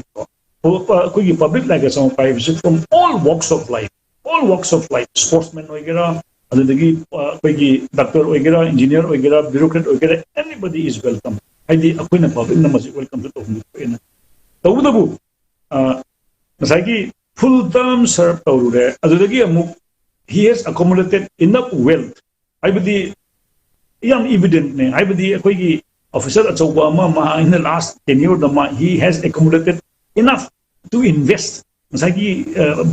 public like some privacy from all walks of life, sportsmen वगैरह, doctor वगैरह, engineer वगैरह, bureaucrat वगैरह, anybody is welcome. I did a queen public numbers welcome to talk. Tawudabu, Masaki full term served Tawure, Adudagi he has accumulated enough wealth. I would the young evident, I would the Officer at Obama in the last tenure, he has accumulated enough to invest. Masaki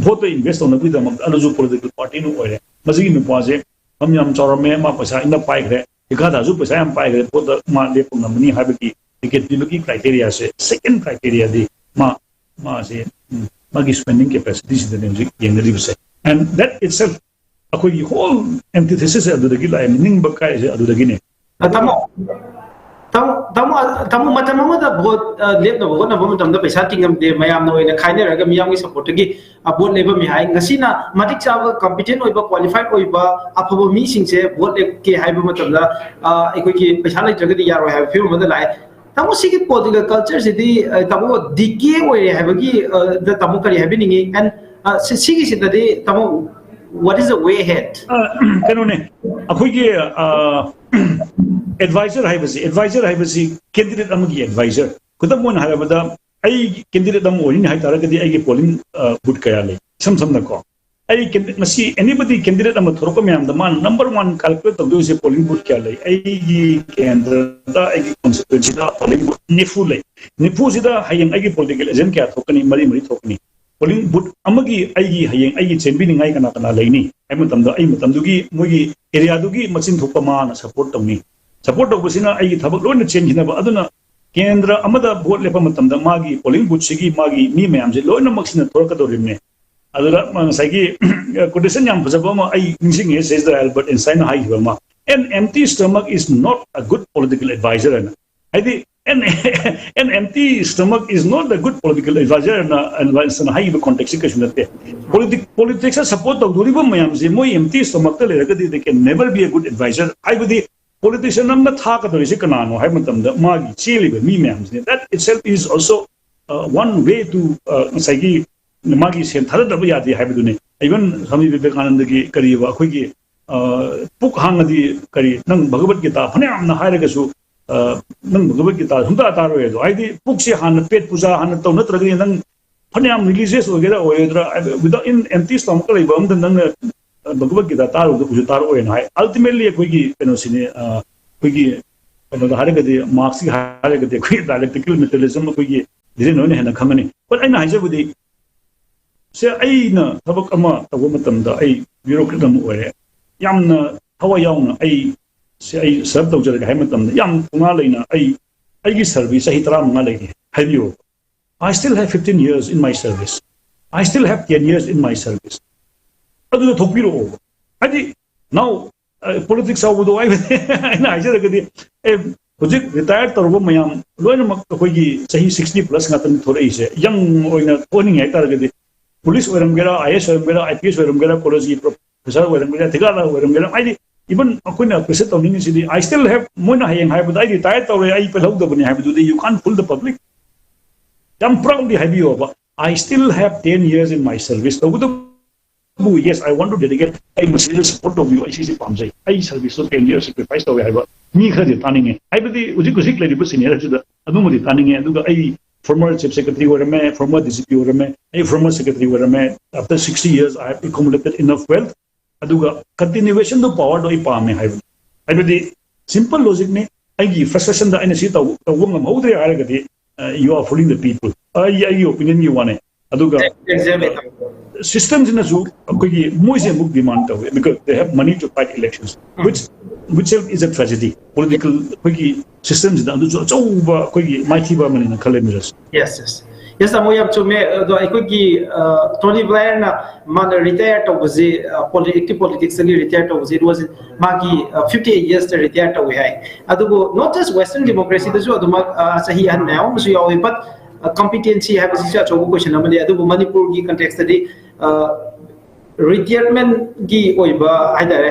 both the invest on the with them Alazu political party no way. Masaki Mipaze, Amyam Chorame, Mapasa in the pike, the Katazu Pasam pike, put the Mande from the money habiti, they get the criteria. Second criteria, the Magi spending capacity is the music, and that itself, a whole antithesis of the Gila and Ningbakai is the Guinea. Tamu macam mana dah vote lihat na vote na vote macam dah pesa tinggal de mayam na ini kaya ni raga mayam ni support lagi vote level mihai ngasi na matik sahaja competent oi ba qualified oi ba apa bo missing se vote ke hai ba macam dah ikut ki pesa lagi jaga di yaro hai film mana lai tamu sikit political culture jadi tamu decay oi hai bagi dah tamu kari hai ni and sikit sikit tadi tamu what is the way ahead? Kanone, aku ye advisor hai candidate amagi advisor. Kuda mon hai bada ai candidate am ori hai tara kadi ai ge polling boot kaya le. Sam na ko. Ai masi anybody candidate am thoro ko me am the man number 1 calculate to do se polling boot kaya le. Ai ge kendra da ai ge constituency da polling boot nifu le. Nifu sida hayang ai ge political agent kya thokani mari thokani. Polling boot amagi aigi hayeng aigi chenbi ningai kana laini ai matamdugi mogi area dugi machin thopama na support tawni support tawbusina aigi thabak loina chenjina ba aduna kendra amada vote lepa matamda magi polling boot sigi magi mi mayam je loina maksina thorka dorimne adura sagi condition yam phajaba ma ai ningsing says the Albert Einstein hai hibama an empty stomach is not a good political advisor and I an empty stomach is not a good political advisor and it's a high context politics support of Duriba Mayamzi, more empty stomach, they can never be a good advisor. I would the politician am not talk about Rikanano, Hamatam, the Magi, Chili, me Mayams. That itself is also one way to Sagi, the Magis and Taradabia, Habidune. Even Sami Vivekananda Kariva, Quigi, Puk Hangadi Kari, Nang Bhagavad Gita, Panam, the Hiragasu. Nang Bhagavad Gita, Hunda Taro, I did Puxi Han, Pet Puza, Han, Tonatragi, and Panam releases without in empty stomach, then Bhagavad Gita Taro, the Pujataro, and I ultimately a quickie, Penosine, quickie, the Haragati, Marxi Haragati, quick dialectical materialism, quickie, didn't know any company. But I know with the say, I know, Tabakama, a woman, the bureaucratum, Yamna, how young, I say, served the Hamatam, young Malina, I give service, I tram Malay, have you? I still have 15 years in my service. I still have 10 years in my service. I do the Topiro. I did now politics are with the wife. I said, retired or woman, Loyam, say 60 plus nothing for Asia, young or in a owning a police were IS or IPS were policy professor were Tigala were I did. Even Akuna President of Indian City, I still have Mona and I but I retired or I help the have to do you can't fool the public. I'm proudly happy over. I still have 10 years in my service. Yes, I want to dedicate a material support of you. I see Pamsay. I service so 10 years sacrifice away. Me heard tanning. I believe Uzikusik lady was senior to the Anumadi tanning and a former chief secretary were a man, former DCP were a man, a former secretary were a man. After 60 years, I have accumulated enough wealth. Aduga continuation to power do ipame I believe simple logic ne I frustration that I see the woman how they are you are fooling the people. Your opinion you want it. Aduga systems in a zoo, museum demand because they have money to fight elections, which is a tragedy. Political systems in the over mighty women in the calendars. Yes. Yes, I'm going to me. I could give Tony Blair man retired of the politics and retired of it was Magi 58 years to retire away. Adugo not just Western democracy, the zoo Sahi and now, so but competency have a situation. Adugo Manipur context today. Retirement gi oiba haidare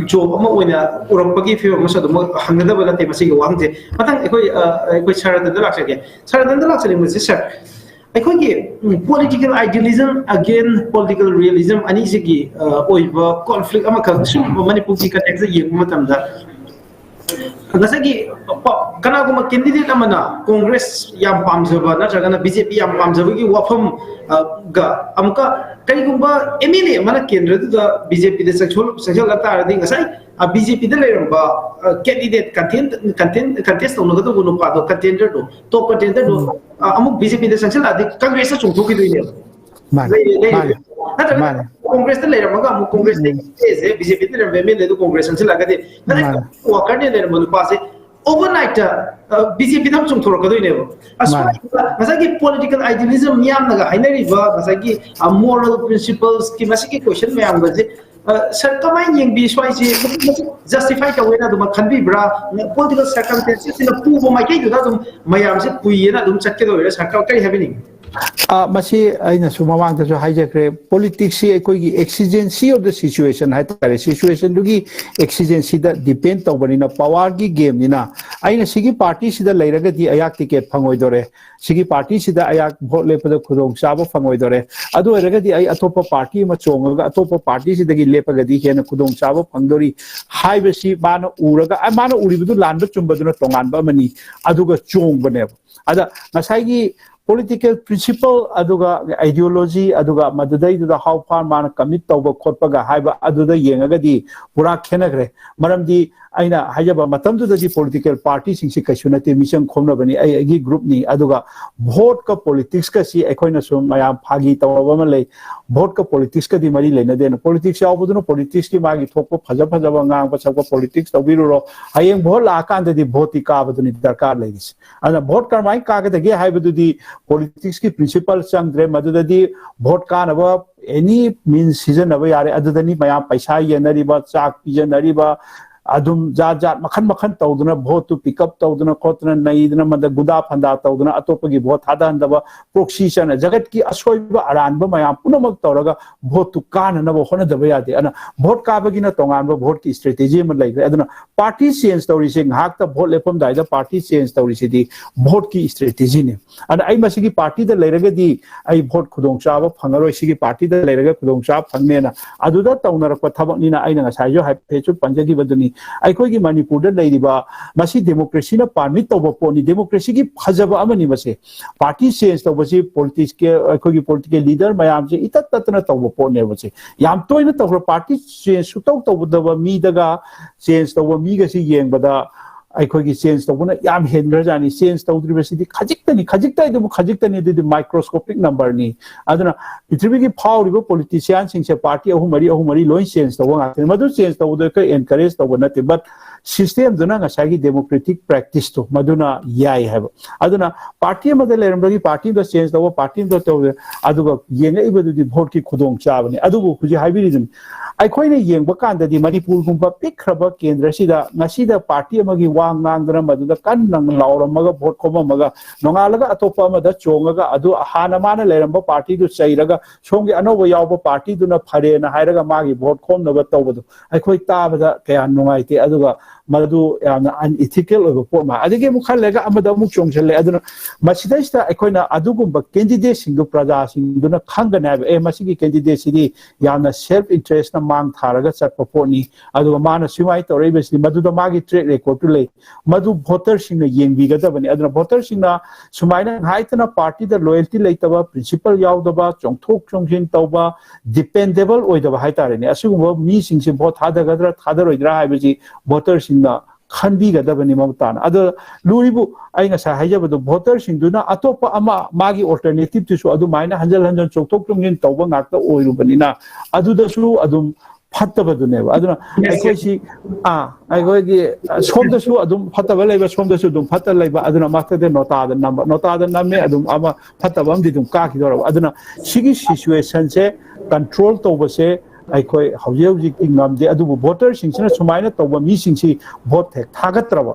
job ama oina urapagi fi ma sadu hangada bala te masi ga wangte matang ekoi saradan da laksage saradan da laksale mu sir ekoi gi political idealism again political realism ani sigi oiba conflict ama ka sum Manipur ki context ye matam da ngasagi kana ko candidate amana congress yam pamjaba na jagana BJP yam pamjaba gi wafam ga amka Kayumba MLA mana kendra da BJP de sexual lata arding asai a BJP de leramba candidate contest ono gado no pa do contender do top contender do amuk BJP de sexual adi congress chung thuki doine man congress de leramba ga amuk congress de BJP de leramba MLA do congress chung lagade na worker de leramba pa se overnight BJP dam chung thor kadoi nebo masagi political idealism yam naga hainari ba masagi moral principles ki masagi question me am gaje sir kamai yeng bi swai ji justify ka wena dum khanbi bra political circumstances in a pu bo mai kai du dum mayam se puiyena dum chakke do sarkar kai happening Masi aina sumawang ta so hijack politics si ekoi exigency of the situation hai tare situation dugi exigency da depend to bani na power gi game ni na aina sigi party sida leiraga di ayak ticket phangoi dore sigi party sida ayak vote le pada khudong chaba phangoi dore adu eraga di ai atopa party ma chonga atopa party sida gi lepaga di hena khudong chaba phangdori haibe si bana uraga mana uribudu landa chumbaduna tongan ba mani aduga chong bane ada ngasai gi political principle aduga ideology aduga madudai da how far man commit to khotpaga haiba aduda yengaga di pura khenagre maramdi aina hajaba matam du di political party sing si kasunate mission khomna bani ai gi group ni aduga vote ka politics ka si ekoina sum mayam phagi tawaba ma lei vote ka politics ka di mari leina den politics yabudu politics ki magi thokko phaja ngang pa chakwa politics tawiru ro hayeng vote la kan di vote ka badu ni darkar legis ana vote ka mai ka ga ge haibu di politics ki principle changre madudadi di vote ka na any means season aba yare adudani mayam paisa yenari ba chak pijanari ba adum jat makhan tawduna vote to pick up tawduna khotna naidna mada guda phanda tawduna atopagi vote hada handaba proxy chana jagat ki asoiba aranba mayam punamak tawraga vote to kana na hona daba yade ana vote ka bagi na tongan ba vote ki strategy ma lai aduna party change story sing hak ta vote lepam dai da party change story si di vote ki strategy ne ana ai masigi party da lairaga di ai vote khudong chaba phangaroi sigi party da lairaga khudong chaba phangne na aduda tawnar pa thabak ni na ai na sai jo hai pechu panjagi baduni aikogi Manipur da leiriba masi democracy na permit to poni democracy ki phajaba amani mase party change to basi politics ke aikogi political leader mayam je itat tatna to pone base yam toina to party change su to da mi daga change to mi ga si yeng bada aikogi change to na yam hendra jani change to university khajikta du microscopic number ni aduna pithribi ki phawribo politician sing se party ahumari loin change to nga madu change to da ka encourage to na te but system duna nga sagi democratic practice to maduna yai have aduna party ma de lerambagi party da change to party da to aduga yenga ibadu di vote ki khudong chabani adubu khuji hybridism aikoine yengba kan da di Manipur gumba pikraba kendra sida ngasida party amagi ngang maduda kan nang lauramaga vote ko maga nongalaga atopa ma da chongaga adu hana mana leramba party du chairaga songi anoba yawba party du na phare na hairaga magi vote khom na ba tawbadu akhoi tabada kaya nongai te aduga madu unethical of forma adige mukhalega amada muk chongchale aduna masidaista akoina adugumba candidate singu praja singduna khangana e masigi candidate sidi yamna self interest na mang tharaga chatpa poni aduga mana simai tore besli maduda magi track record to le madu voter singna yengbiga da bani aduna voter singna sumaina haitana party da loyalty leitaba principle yaudaba chongthok chongsin tawba dependable oidaba haitare ne asugumba mi singse vote hadagadra thadaroidra haibji voter na ꯈꯟꯕꯤꯒꯗꯕꯅꯤ ꯃꯃꯇꯥꯅ ꯑꯗꯣ ꯂꯨꯔꯤꯕꯨ ꯑꯩ ꯉꯁꯥꯏ ꯍꯥꯏꯖꯕꯗꯣ ꯚꯣꯇꯔꯁꯤꯡꯗꯨꯅ ꯑꯇꯣꯞꯄ ꯑꯃ ꯃꯥꯒꯤ ꯑꯣꯜꯇꯔꯅꯦꯇꯤꯚꯇꯨꯁꯨ ꯑꯗꯨꯃꯥꯏꯅ ꯍꯟꯖꯤꯟ ꯍꯟꯖꯤꯟ ꯆꯣꯡꯊꯣꯛ ꯆꯣꯡꯁꯤꯟ ꯇꯧꯕ ꯉꯥꯛꯇ ꯑꯣꯏꯔꯨꯕꯅꯤꯅ ꯑꯗꯨꯗꯁꯨ ꯑꯗꯨꯝ ꯐꯠꯇꯕꯗꯨꯅꯦꯕ ꯑꯗꯨꯅ ꯑꯩꯈꯣꯏꯁꯤ ꯑꯩꯈꯣꯏꯒꯤ ꯁꯣꯝꯗꯁꯨ ꯑꯗꯨꯝ ꯐꯠꯇꯕ ꯂꯩꯕ ꯁꯣꯝꯗꯁꯨ ꯑꯗꯨꯝ ꯐꯠꯇ ꯂꯩꯕ ꯑꯗꯨꯅ ꯃꯊꯛꯇ ꯅꯣꯇꯥꯗ ꯅꯝꯃꯦ ꯑꯗꯨꯝ ꯑꯃ ꯐꯠꯇꯕ ꯑꯃꯗꯤ ꯑꯗꯨꯝ ꯀꯥꯈꯤꯗꯧꯔꯕ ꯑꯗꯨꯅ ꯁꯤꯒꯤ ꯁꯤꯆꯨꯋꯦꯁꯟꯁꯦ ꯀꯟꯇ꯭ꯔꯣꯜ ꯇꯧꯕꯁꯦ ꯑꯩꯈꯣꯏ ꯍꯧꯖꯤꯛ ꯍꯧꯖꯤꯛꯇꯤ ꯉꯝꯗꯦ ꯑꯗꯨꯕꯨ ꯚꯣꯇꯔꯁꯤꯡꯁꯤꯅ ꯁꯨꯃꯥꯏꯅ ꯇꯧꯕ ꯃꯤꯁꯤꯡꯁꯤ ꯚꯣꯠ ꯍꯦꯛ ꯊꯥꯒꯠꯇ꯭ꯔꯕ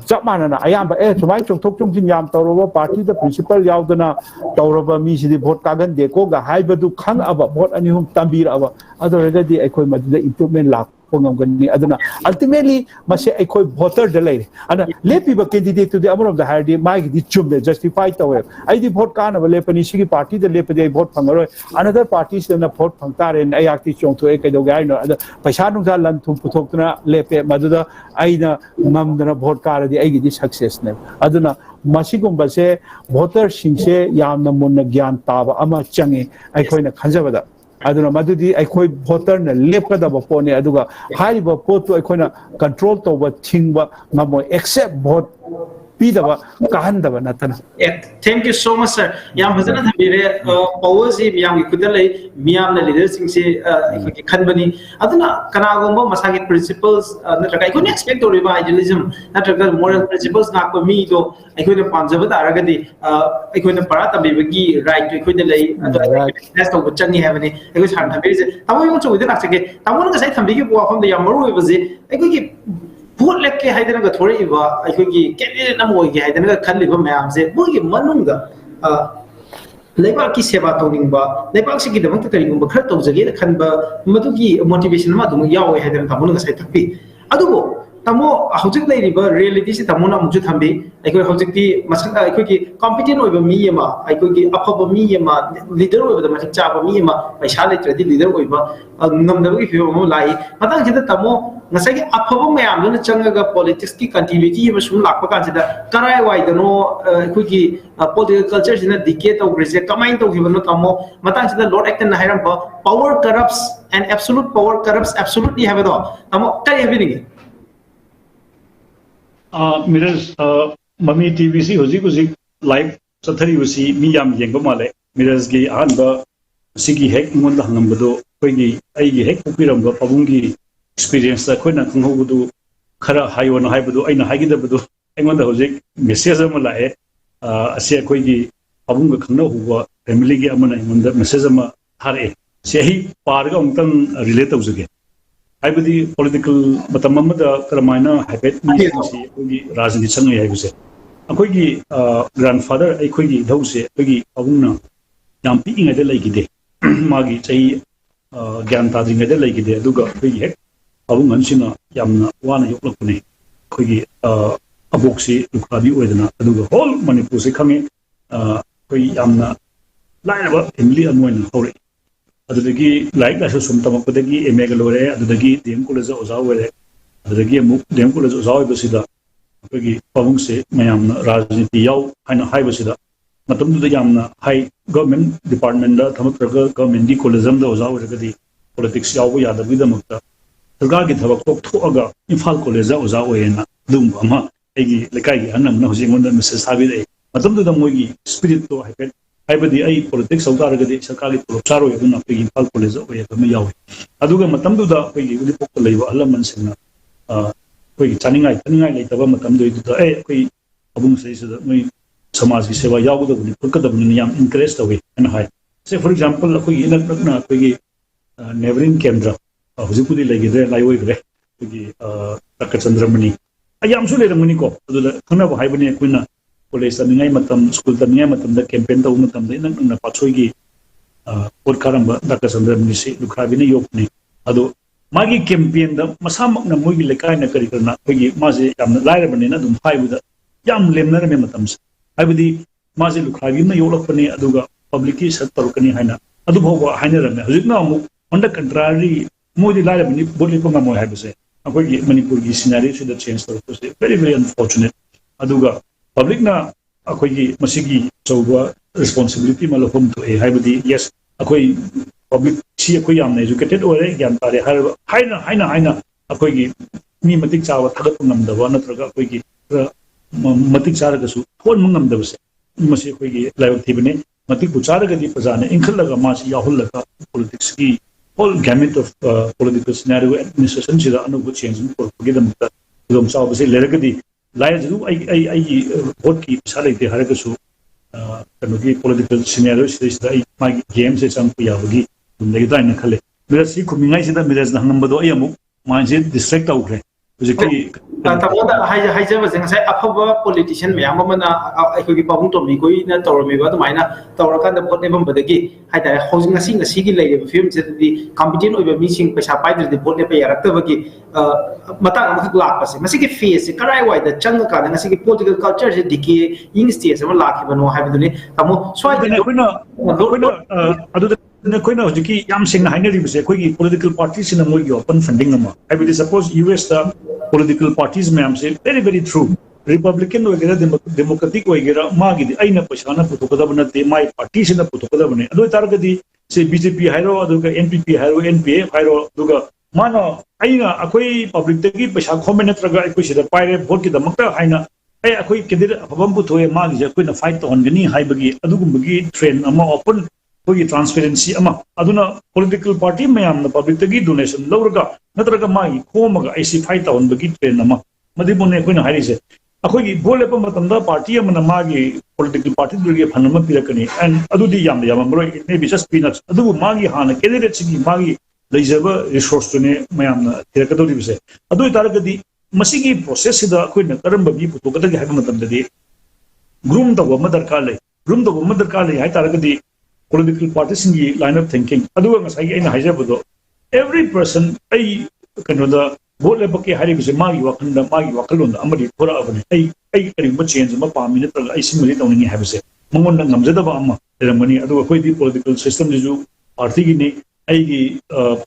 ꯆꯞ ꯃꯥꯟꯅꯅ ꯑꯌꯥꯝꯕ ꯁꯨꯃꯥꯏꯅ ꯆꯣꯡꯊꯣꯛ ꯆꯣꯡꯁꯤꯟ ꯌꯥꯝ ꯇꯧꯔꯕ ꯄꯥꯔꯇꯤꯗ ꯄ꯭ꯔꯤꯟꯁꯤꯄꯜ ꯌꯥꯎꯗꯅ ꯇꯧꯔꯕ ꯃꯤꯁꯤꯗꯤ ꯚꯣꯠ ꯀꯥꯒꯟꯗꯦꯀꯣꯒ ꯍꯥꯏꯕꯗꯨ ꯈꯪꯉꯛꯑꯕ ꯚꯣꯠ ꯑꯅꯤ ꯑꯍꯨꯝ ꯇꯝꯕꯤꯔꯛꯑꯕ ꯑꯗꯨ ꯑꯣꯏꯔꯒꯗꯤ ꯑꯩꯈꯣꯏ ꯃꯗꯨꯗ ꯏꯝꯄ꯭ꯔꯨꯚꯃꯦꯟ ꯂꯥꯛꯄ ꯉꯝꯒꯅꯤ ꯑꯗꯨꯅ ꯑꯜꯇꯤꯃꯦꯠꯂꯤ ꯃꯁꯤ ꯑꯩꯈꯣꯏ ꯚꯣꯇꯔꯗ ꯂꯩꯔꯦ ꯑꯗꯨꯅ ꯂꯦꯞꯄꯤꯕ ꯀꯦꯟꯗꯤꯗꯦꯠꯇꯨꯗꯤ ꯑꯃꯔꯣꯝꯗ ꯍꯥꯏꯔꯗꯤ ꯃꯥꯒꯤꯗꯤ ꯆꯨꯝꯃꯦ ꯖꯁꯇꯤꯐꯥꯏ ꯇꯧꯋꯦꯕ ꯑꯩꯗꯤ ꯚꯣꯠ ꯀꯥꯅꯕ ꯂꯦꯞꯄꯅꯤ ꯁꯤꯒꯤ ꯄꯥꯔꯇꯤꯗ ꯂꯦꯞꯄꯗꯤ ꯑꯩ ꯚꯣꯠ ꯐꯪꯉꯔꯣꯏ ꯑꯅꯗꯔ ꯄꯥꯔꯇꯤꯁꯤꯗꯅ ꯚꯣꯠ ꯐꯪ ꯇꯥꯔꯦꯅ ꯑꯩꯍꯥꯛꯇꯤ ꯆꯣꯡꯊꯣꯛꯑꯦ ꯀꯩꯗꯧꯒꯦ ꯍꯥꯏꯅꯣ ꯑꯗ ꯄꯩꯁꯥ ꯅꯨꯡꯁꯥ ꯂꯟ ꯊꯨꯝ ꯄꯨꯊꯣꯛꯇꯨꯅ ꯂꯦꯞꯄꯦ ꯃꯗꯨꯗ ꯑꯩꯅ ꯉꯝꯗꯅ ꯚꯣꯠ ꯀꯥꯔꯗꯤ ꯑꯩꯒꯤꯗꯤ ꯁꯛꯁꯦꯁꯅꯦꯕ ꯑꯗꯨꯅ ꯃꯁꯤꯒꯨꯝꯕꯁꯦ ꯚꯣꯇꯔꯁꯤꯡꯁꯦ ꯌꯥꯝꯅ ꯃꯨꯟꯅ ꯒ꯭ꯌꯥꯟ ꯇꯥꯕ ꯑꯃ ꯆꯪꯉꯤ ꯑꯩꯈꯣꯏꯅ ꯈꯟꯖꯕꯗ ꯑꯗꯨꯅ ꯃꯗꯨꯗꯤ ꯑꯩꯈꯣꯏ ꯚꯣꯇꯔꯅ ꯂꯦꯞꯀꯗꯕ ꯄꯣꯠꯅꯤ ꯑꯗꯨꯒ ꯍꯥꯏꯔꯤꯕ ꯄꯣꯠꯇꯨ ꯑꯩꯈꯣꯏꯅ ꯀꯟꯇ꯭ꯔꯣꯜ ꯇꯧꯕ ꯊꯤꯡꯕ ꯉꯝꯃꯣꯏ ꯑꯦꯛꯁꯦꯞ ꯚꯣꯠ ꯄꯤꯗꯕ ꯀꯥꯍꯟꯗꯕ ꯅꯠꯇꯅ Thank you so much, sir. Yam fazana thamire power si miyam ki khudda lei miyam na leaders sing se ki khanbani aduna kana gomba masagi principles natraga ikon expect to riba idealism natraga moral principles na ko mi do ikon panjaba daragadi ikon para tabibagi right to ikon lei aduna that's to changi have ni ikon san thamire se tamo yong chu de naksake tamo nga sai thambigi bo khom de yam maru ibaje ikon ki vote leke haidana ga thori iba aikogi candidate na moi gi haidana ga khalliba mayam se mogi manungda leibak ki seba tawningba leibak si gi damang ta karigumba khar tawjage da khanba madugi motivation ma dum yawe haidana tamuna ga sai thakpi adugo tamo hojik leiriba reality si tamuna muju thambi aikoi hojik ti masang aikoi ki competent oiba mi yama aikoi ki afaba mi yama leader oiba da masak chaba mi yama paisa le tradi leader oiba ngamda gi fiyo mo lai matang chida tamo ngasai ki afaba mayam duna changaga politics ki continuity ma sum lakpa kan chida karai wai dano aikoi ki political culture sina decay to grese kamain to gibano tamo matang chida lord acton na hairam power corrupts and absolute power corrupts absolutely have it all tamo kai having Miraj, Mami TV si huzi live sathari usi mi yam yengba male Miraj gi anba sigi hek ngon da hangambado koigi ai gi hek pupiramba pabungi experience da koina khanghobudu khara hayona haibadu aina hagidabadu engon da huzi message ama lae ase koigi pabunga khangna huwa family gi amana engon da message ama thare se hi parga umtang relate tawjage हाइबदी पॉलिटिकल मतममदा करमाइना हाइपेट मिसी अखोगी राजनीति संगे हाइबसे अखोगी ग्रैंडफादर अखोगी धौसे अखोगी अबुंगना याम पिइङादे लैगिदे मागी चही ज्ञान तादिङादे लैगिदे अदुगा अखोगी हेक अबुंगनसिना यामना वाना योक्लकने अखोगी अबोक्सी लुखाबी ओइदना अदुगा होल मणिपुर से खंगे अखोगी यामना लाइनबा family अमोइना हौरे adudagi like la sum tamakudagi MA ga lore adudagi DM college oza were adudagi amuk DM college oza oi basida apagi pabung se mayam rajniti yaw haina hai basida matum du yamna high government department da thamatraga government di college am da oza were gadi politics yaw yadabi da mukta sarkar gi thabak tok thoaga imphal college oza oena dum ama egi lekai gi anam na hoji ngonda message sabi dai matum du da moigi spirit to haipet हाइबदी आई पॉलिटिक्स औतारगदी सरकारी प्रोचारो यदुना पेगी इंफाल कॉलेज ओय कम यावे अदुगा मतमदुदा पेगी उलिपोक लेबा अहलमन सिंगना पेगी चानिंगाई तनिंगाई लेतबा मतमदु इदुदा पेगी अबुंग सेसदा मै समाज की सेवा यावदबनि फुकदबनि याम इनकरेज तवे एन हाय से फॉर एग्जांपल पेगी इनकना पेगी नेबरिंग केंद्र हुजिपुदी लेगिदे लाइवइग्रे पेगी तक चंद्रमणि अयाम सु लेरमनि को अदुदा खनबा हाइबनि कुइना college taningai matam school taningai matam da campaign taw matam da nang na pachoi gi pot karamba Dr. Chandramani si lukhabi ne yopni ado magi campaign da masamak na mogi lekai na kari karna pegi maje yam laira bani na dum haibu da yam lemna me matam sa haibudi maje lukhabi na yolapani aduga public ki sat tarukani haina adu bhoba haina rame hujikna amu on the contrary modi laira bani boli ko ma mo haibu se akoi gi Manipur gi scenario should change to very very unfortunate aduga public na akoigi masigi chauba responsibility malofum to a haibadi yes akoi public si akoi yam educated ore gyan tare haina akoigi mi matik chawa thagat ngamdaba natraga akoigi matik charagasu thon mangamdabase masi akoigi laibak thibane matik bu charagadi pajana inkhalaga masi yahullaga politics ki whole gamut of political scenario administration sida anubu change for gidamta dom sawbase leragadi laizu ai vote ki salai haragasu kanogi political scenario sida ai magi game se chang piyabagi dumlegi daina khale mira si kumingai sida mira na hangambado ai amu manse distract aukre hujiki tamoda haija bazeng sai afaba politician mayam amana aikogi pabung tomi koi na tormi ba maina torakan da vote nebam badagi haida housing ngasi gi lei film se di competent oiba meeting paisa paidri di vote ne pa yarakta bagi matang amuk lak pase masi gi face karai wai da chang ka ngasi gi political culture se diki ing state sama lakhi bano haibiduni tamo swai de koina adu na koina hujiki yam sing na hainari bise koi political parties in moi open funding nama I will suppose US the political parties ma'am say very true Republican वगैरह democratic वगैरह मागी दी आइना पछाना पुतुकदा बनते माई पार्टी से ना पुतुकदा बने अदो तारगदी से BJP हाइरो अदुगा NPP हाइरो NPF हाइरो अदुगा मानो आइना अकोई पब्लिक तकी पछा खोमे नत्रगा अकोई सिदा पाइरे वोट की दमकता आइना ai अकोई केदर फबम पुथोए मागी जे कोई ना फाइट तो होनगनी हाइबगी अदुगुमगी ट्रेन अमा ओपन कोई ट्रांसपेरेंसी अमा अदुना पॉलिटिकल पार्टी मयाम ना पब्लिक तकी डोनेशन लौरगा नत्रगा मागी खोमगा आईसी फाइट तो होनबगी ट्रेन अमा मदिबोने कोई ना हारिसे अखोगी बोले पर मतंदा पार्टी अमना मागी पॉलिटिकल पार्टी दुर्गे फनमा पिरकनी एंड अदुदी याम मरो ने बी जस्ट पीनट्स अदु मागी हाना कैंडिडेट सिगी मागी लेजब रिसोर्स तुने मयामना तिरकदोरी बिसे अदु तारगदी मसिगी प्रोसेस सिदा अखोइना करमबगी पुतोगदगी हाइब मतंददी ग्रूम तब म दरकार ले ग्रूम तब म दरकार ले हाइ तारगदी पॉलिटिकल पार्टी सिंगी लाइन ऑफ थिंकिंग अदु ngसाई आइना हाइजबदो एवरी पर्सन आई कनोदा vote le bakke hari bise magi wakalon amari thora abane ai kari ma change ma pami ne tra ai simuli tawni habise mangon na ngamjada ba amma eramani adu koi di political system ju party gi ne ai gi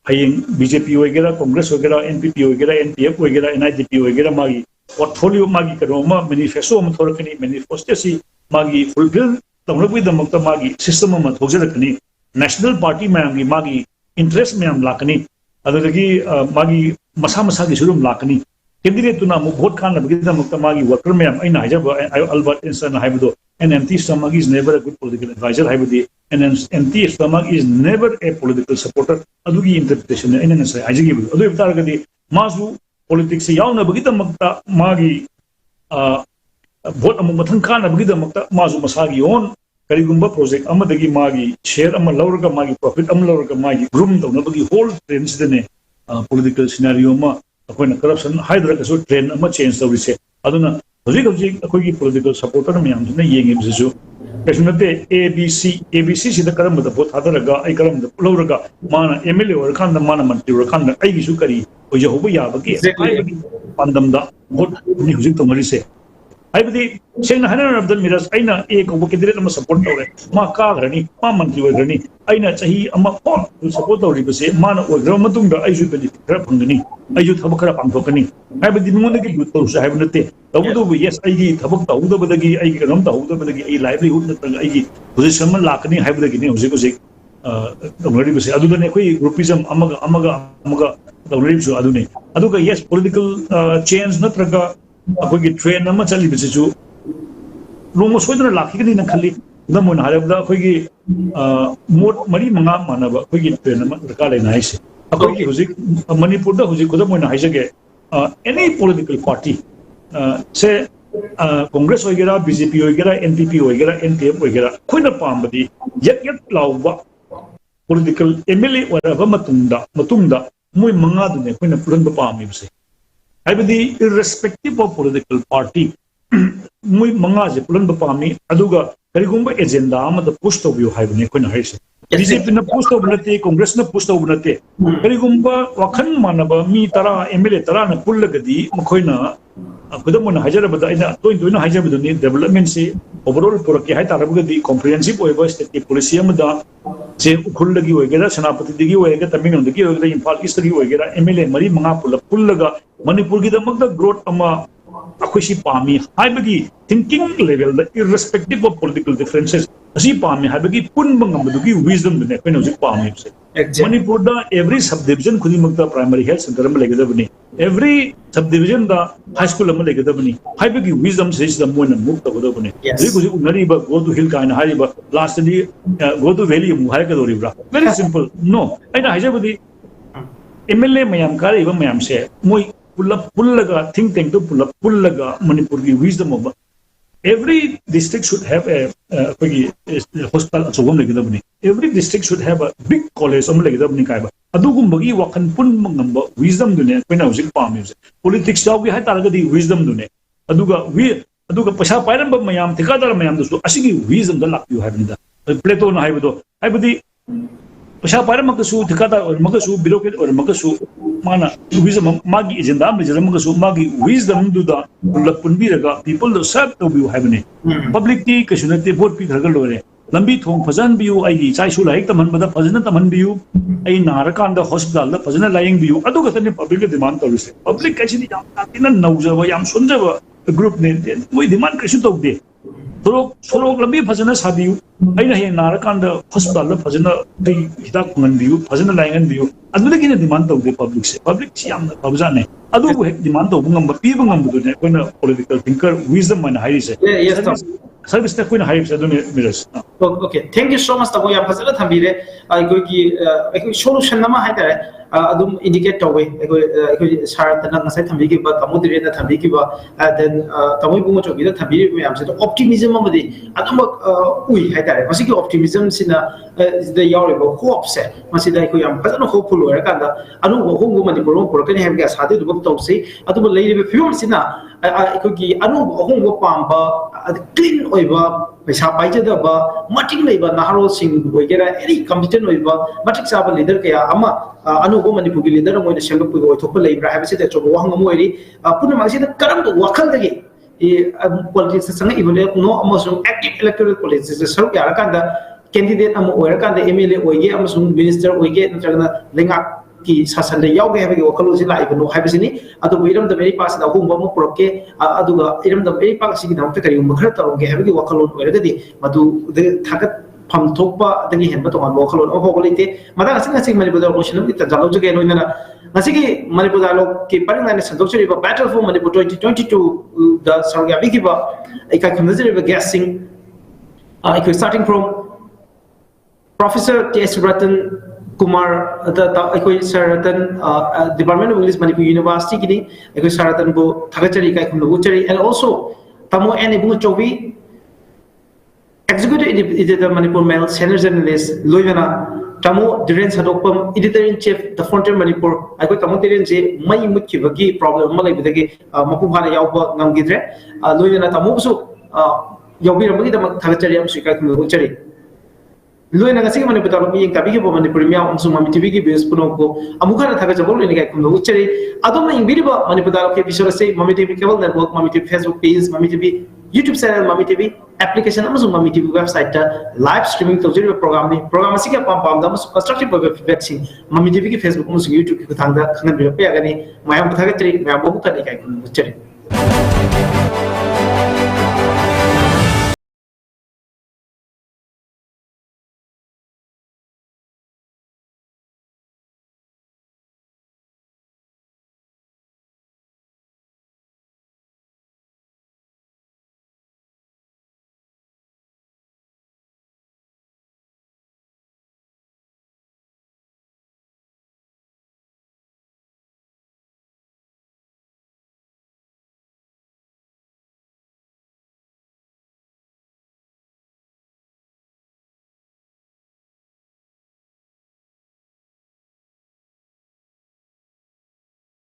phayeng BJP wagera congress wagera NPP wagera NPF wagera NIDP wagera magi portfolio magi karo ma manifesto ma thora kani manifesto si magi fulfill tawna bi damakta magi system ma thojara kani national party magi interest ma'am lakani adagi magi masa ki surum lakani candidate tuna mu vote khan labgi da mukta magi worker ma'am aina hajab albert instant haibudo an MT stomach is never a good political advisor haibudi and an MT stomach is never a political supporter adugi interpretation aina na sai ajigi adu targadi mazu politics yauna bagi da mukta magi vote amu mathang khan labgi da mukta mazu masagi on karigumba project amadagi magi share amma lawrga magi profit amma lawrga magi group tawna bagi whole trends dene political scenario ma akoina corruption haidra kaso trend ama change tawrise aduna hoji akoigi political supporter miyam na yenge bisu personate ABC sida karam da vote hadaraga ai karam da lawrga mana MLA or kan da mana mantri or kan da ai gisu kari hoja hobu ya bagi pandam da vote ni hoji to marise haibadi sengna hanan of the mirrors aina ek obu kidire ma support tawre ma ka grani ma mantri grani aina chahi ama on support tawri base mana ogra matung da aiju benefit khara phangani aiju thabak khara pangthokani haibadi mingone ki good tawse haibnate tawdu yes aigi thabak tawdu badagi aigi karam tawdu badagi ai livelihood na aigi position ma lakani haibadi ne hoje tawri base adu ne koi groupism amaga tawri su adu ne aduga yes political change natraga अखोगी ट्रेन अमा चली बिसेजु लोंगो सोइदना लाखिगनि न खल्ली नमोन हारबदा अखोगी मोट मरी मंगा मानबा अखोगी ट्रेन अमा दरकार लेना हाइसे अखोगी हुजिक मणिपुर दा हुजिक खुद मोना हाइसगे एनी पॉलिटिकल पार्टी से कांग्रेस वगैरह बीजेपी वगैरह एनपीपी वगैरह एनपीएफ वगैरह खोइना पामबदी यक लाउबा पॉलिटिकल एमएलए वरबा मतुंगदा मोय मंगा दुने खोइना पुरनबा पामी बसे हाइबदी irrespective of political party mui manga je pulan ba pami aduga karigumba agenda amada push to biu haibne koina haise BJP na push to bunate congress na push to bunate karigumba wakhan manaba mi tara MLA tara na pullagadi mkhoina kudamona hajarabada ina toina hajarabaduni development se overall puraki hai tarabagadi comprehensive oiba state policy amada se ukhullagi oigera sanapati digi oigera tamingam digi oigera imphal east digi oigera MLA mari manga pullaga Manipur ki damakda growth ama akhoisi pami haibagi thinking level the irrespective of political differences asi pami haibagi pun bangamdugi wisdom ne koina hoji pami se Exec. Manipur da every subdivision khudimukta primary health center ma legadabani. Every subdivision da high school ma legadabani. Haibagi wisdom says the moina mukta godabani. Yes. Kuji unariba go to hill kaina hariba lastly go to valley mu haikadoribra. Very simple. No. Aina haijabadi MLA mayam kare iba mayam se moi pullaga think tank to pullaga Manipur ki wisdom of every district should have a hospital so every district should have a big college adugumbagi wakan pun mangamba wisdom dune koina hojik pamuse politics yawi ha taragadi wisdom dune aduga pasha pairamba mayam thikadar mayam dostu asigi wisdom da lakyu habida plato na haibodo haibodi pasha pairamasu thikadar or magasu bureaucrat or magasu mana wisdom magi agenda magasu magi wisdom du da punbiraga people do serve to be having public ti kashunate vote pi thragal lore lambi thong phazan biu ai chai su laik taman bada phazana taman biu ai narakan da hospital da phazana lying biu adu ga tani public demand tawise public actually yam tina naujaba yam sunjaba group ne we demand kashu tawde solo lambi phazana sabiu ai na he narakan da hospital da phazana dai hidak ngan biu phazana lying biu adu da kine demand tawde public si yam phazane adu bu demand taw bungam pi bungam bu ne koina political thinker wisdom man hai se yes service ta koina hai se dune miraj. Okay, thank you so much tabo yam phazana thambire ai solution nama hai tare adum indicate tawe ai sarat na ngasai thambigi ba tamudire na thambigi ba then tamoi bungo chobi da thambire me am se optimism amadi adum ui hai tare masi ki optimism sina the yaure ba hope se masi dai ko yam phazana hopeful ora kanda anu go go mani boro por kan have ga sade du to se adum leire film sina ai ki anu go go pamba clean oiba paisa paijada ba matik leiba naharo sing oigera any competent oiba matik saba leader kaya ama anu go Manipur gi leader moina sengap ko thokpa leibra habse te chobo wang moiri puna masi da karam do wakal dagi politics sanga ibole no among active electoral politics saruk yara kanda candidate am oira kanda MLA oige among minister oige natragana lenga ki sasan de yauge habe gi wakalo si lai bano habsini adu iram da meri pass da hum bomo proke aduga iram da meri pass gi namta kari makhra taroge habe gi wakalo oira gadi madu de thagat pham thokpa dagi henba to man wakalo o hogolite mada asing Manipur da motion ta jalo jage noina ngasigi Manipur da lok ki paring na sadokchari ba battle for Manipur 2022 da sarga bigi ba ika kamazir ba guessing I starting from Professor T.S. RATAN Kumar the Saratan Department of English Manipur University kini Saratan bo thagachari kai khum luchari and also tamo and IBUNGOCHOUBI executive editor Manipur Mail senior journalist Loivana tamo DHIREN SADOKPAM editor in chief the Frontier Manipur tamo DHIREN je mai mukibagi problem malai bidagi mapu bhana yauba ngamgidre Loivana tamo so yaubi ramagi damak thagachari am sikai khum luchari Luena ngasih mana betul mi yang kami kita Manipur miau unsur MAMI TV ki base puno ko amukan thaka jabol ini kai kumlo uchari adom na ingbiri ba Manipur dalo ke episode se MAMI TV cable network MAMI TV Facebook page MAMI TV YouTube channel MAMI TV application amasung MAMI TV website ta live streaming tawjiri program ni program asik pam pam da amasung constructive feedback sing MAMI TV ki Facebook amasung YouTube ki thangda khangan bi pa gani mayam thaka chari mayam bobu ta kai kumlo uchari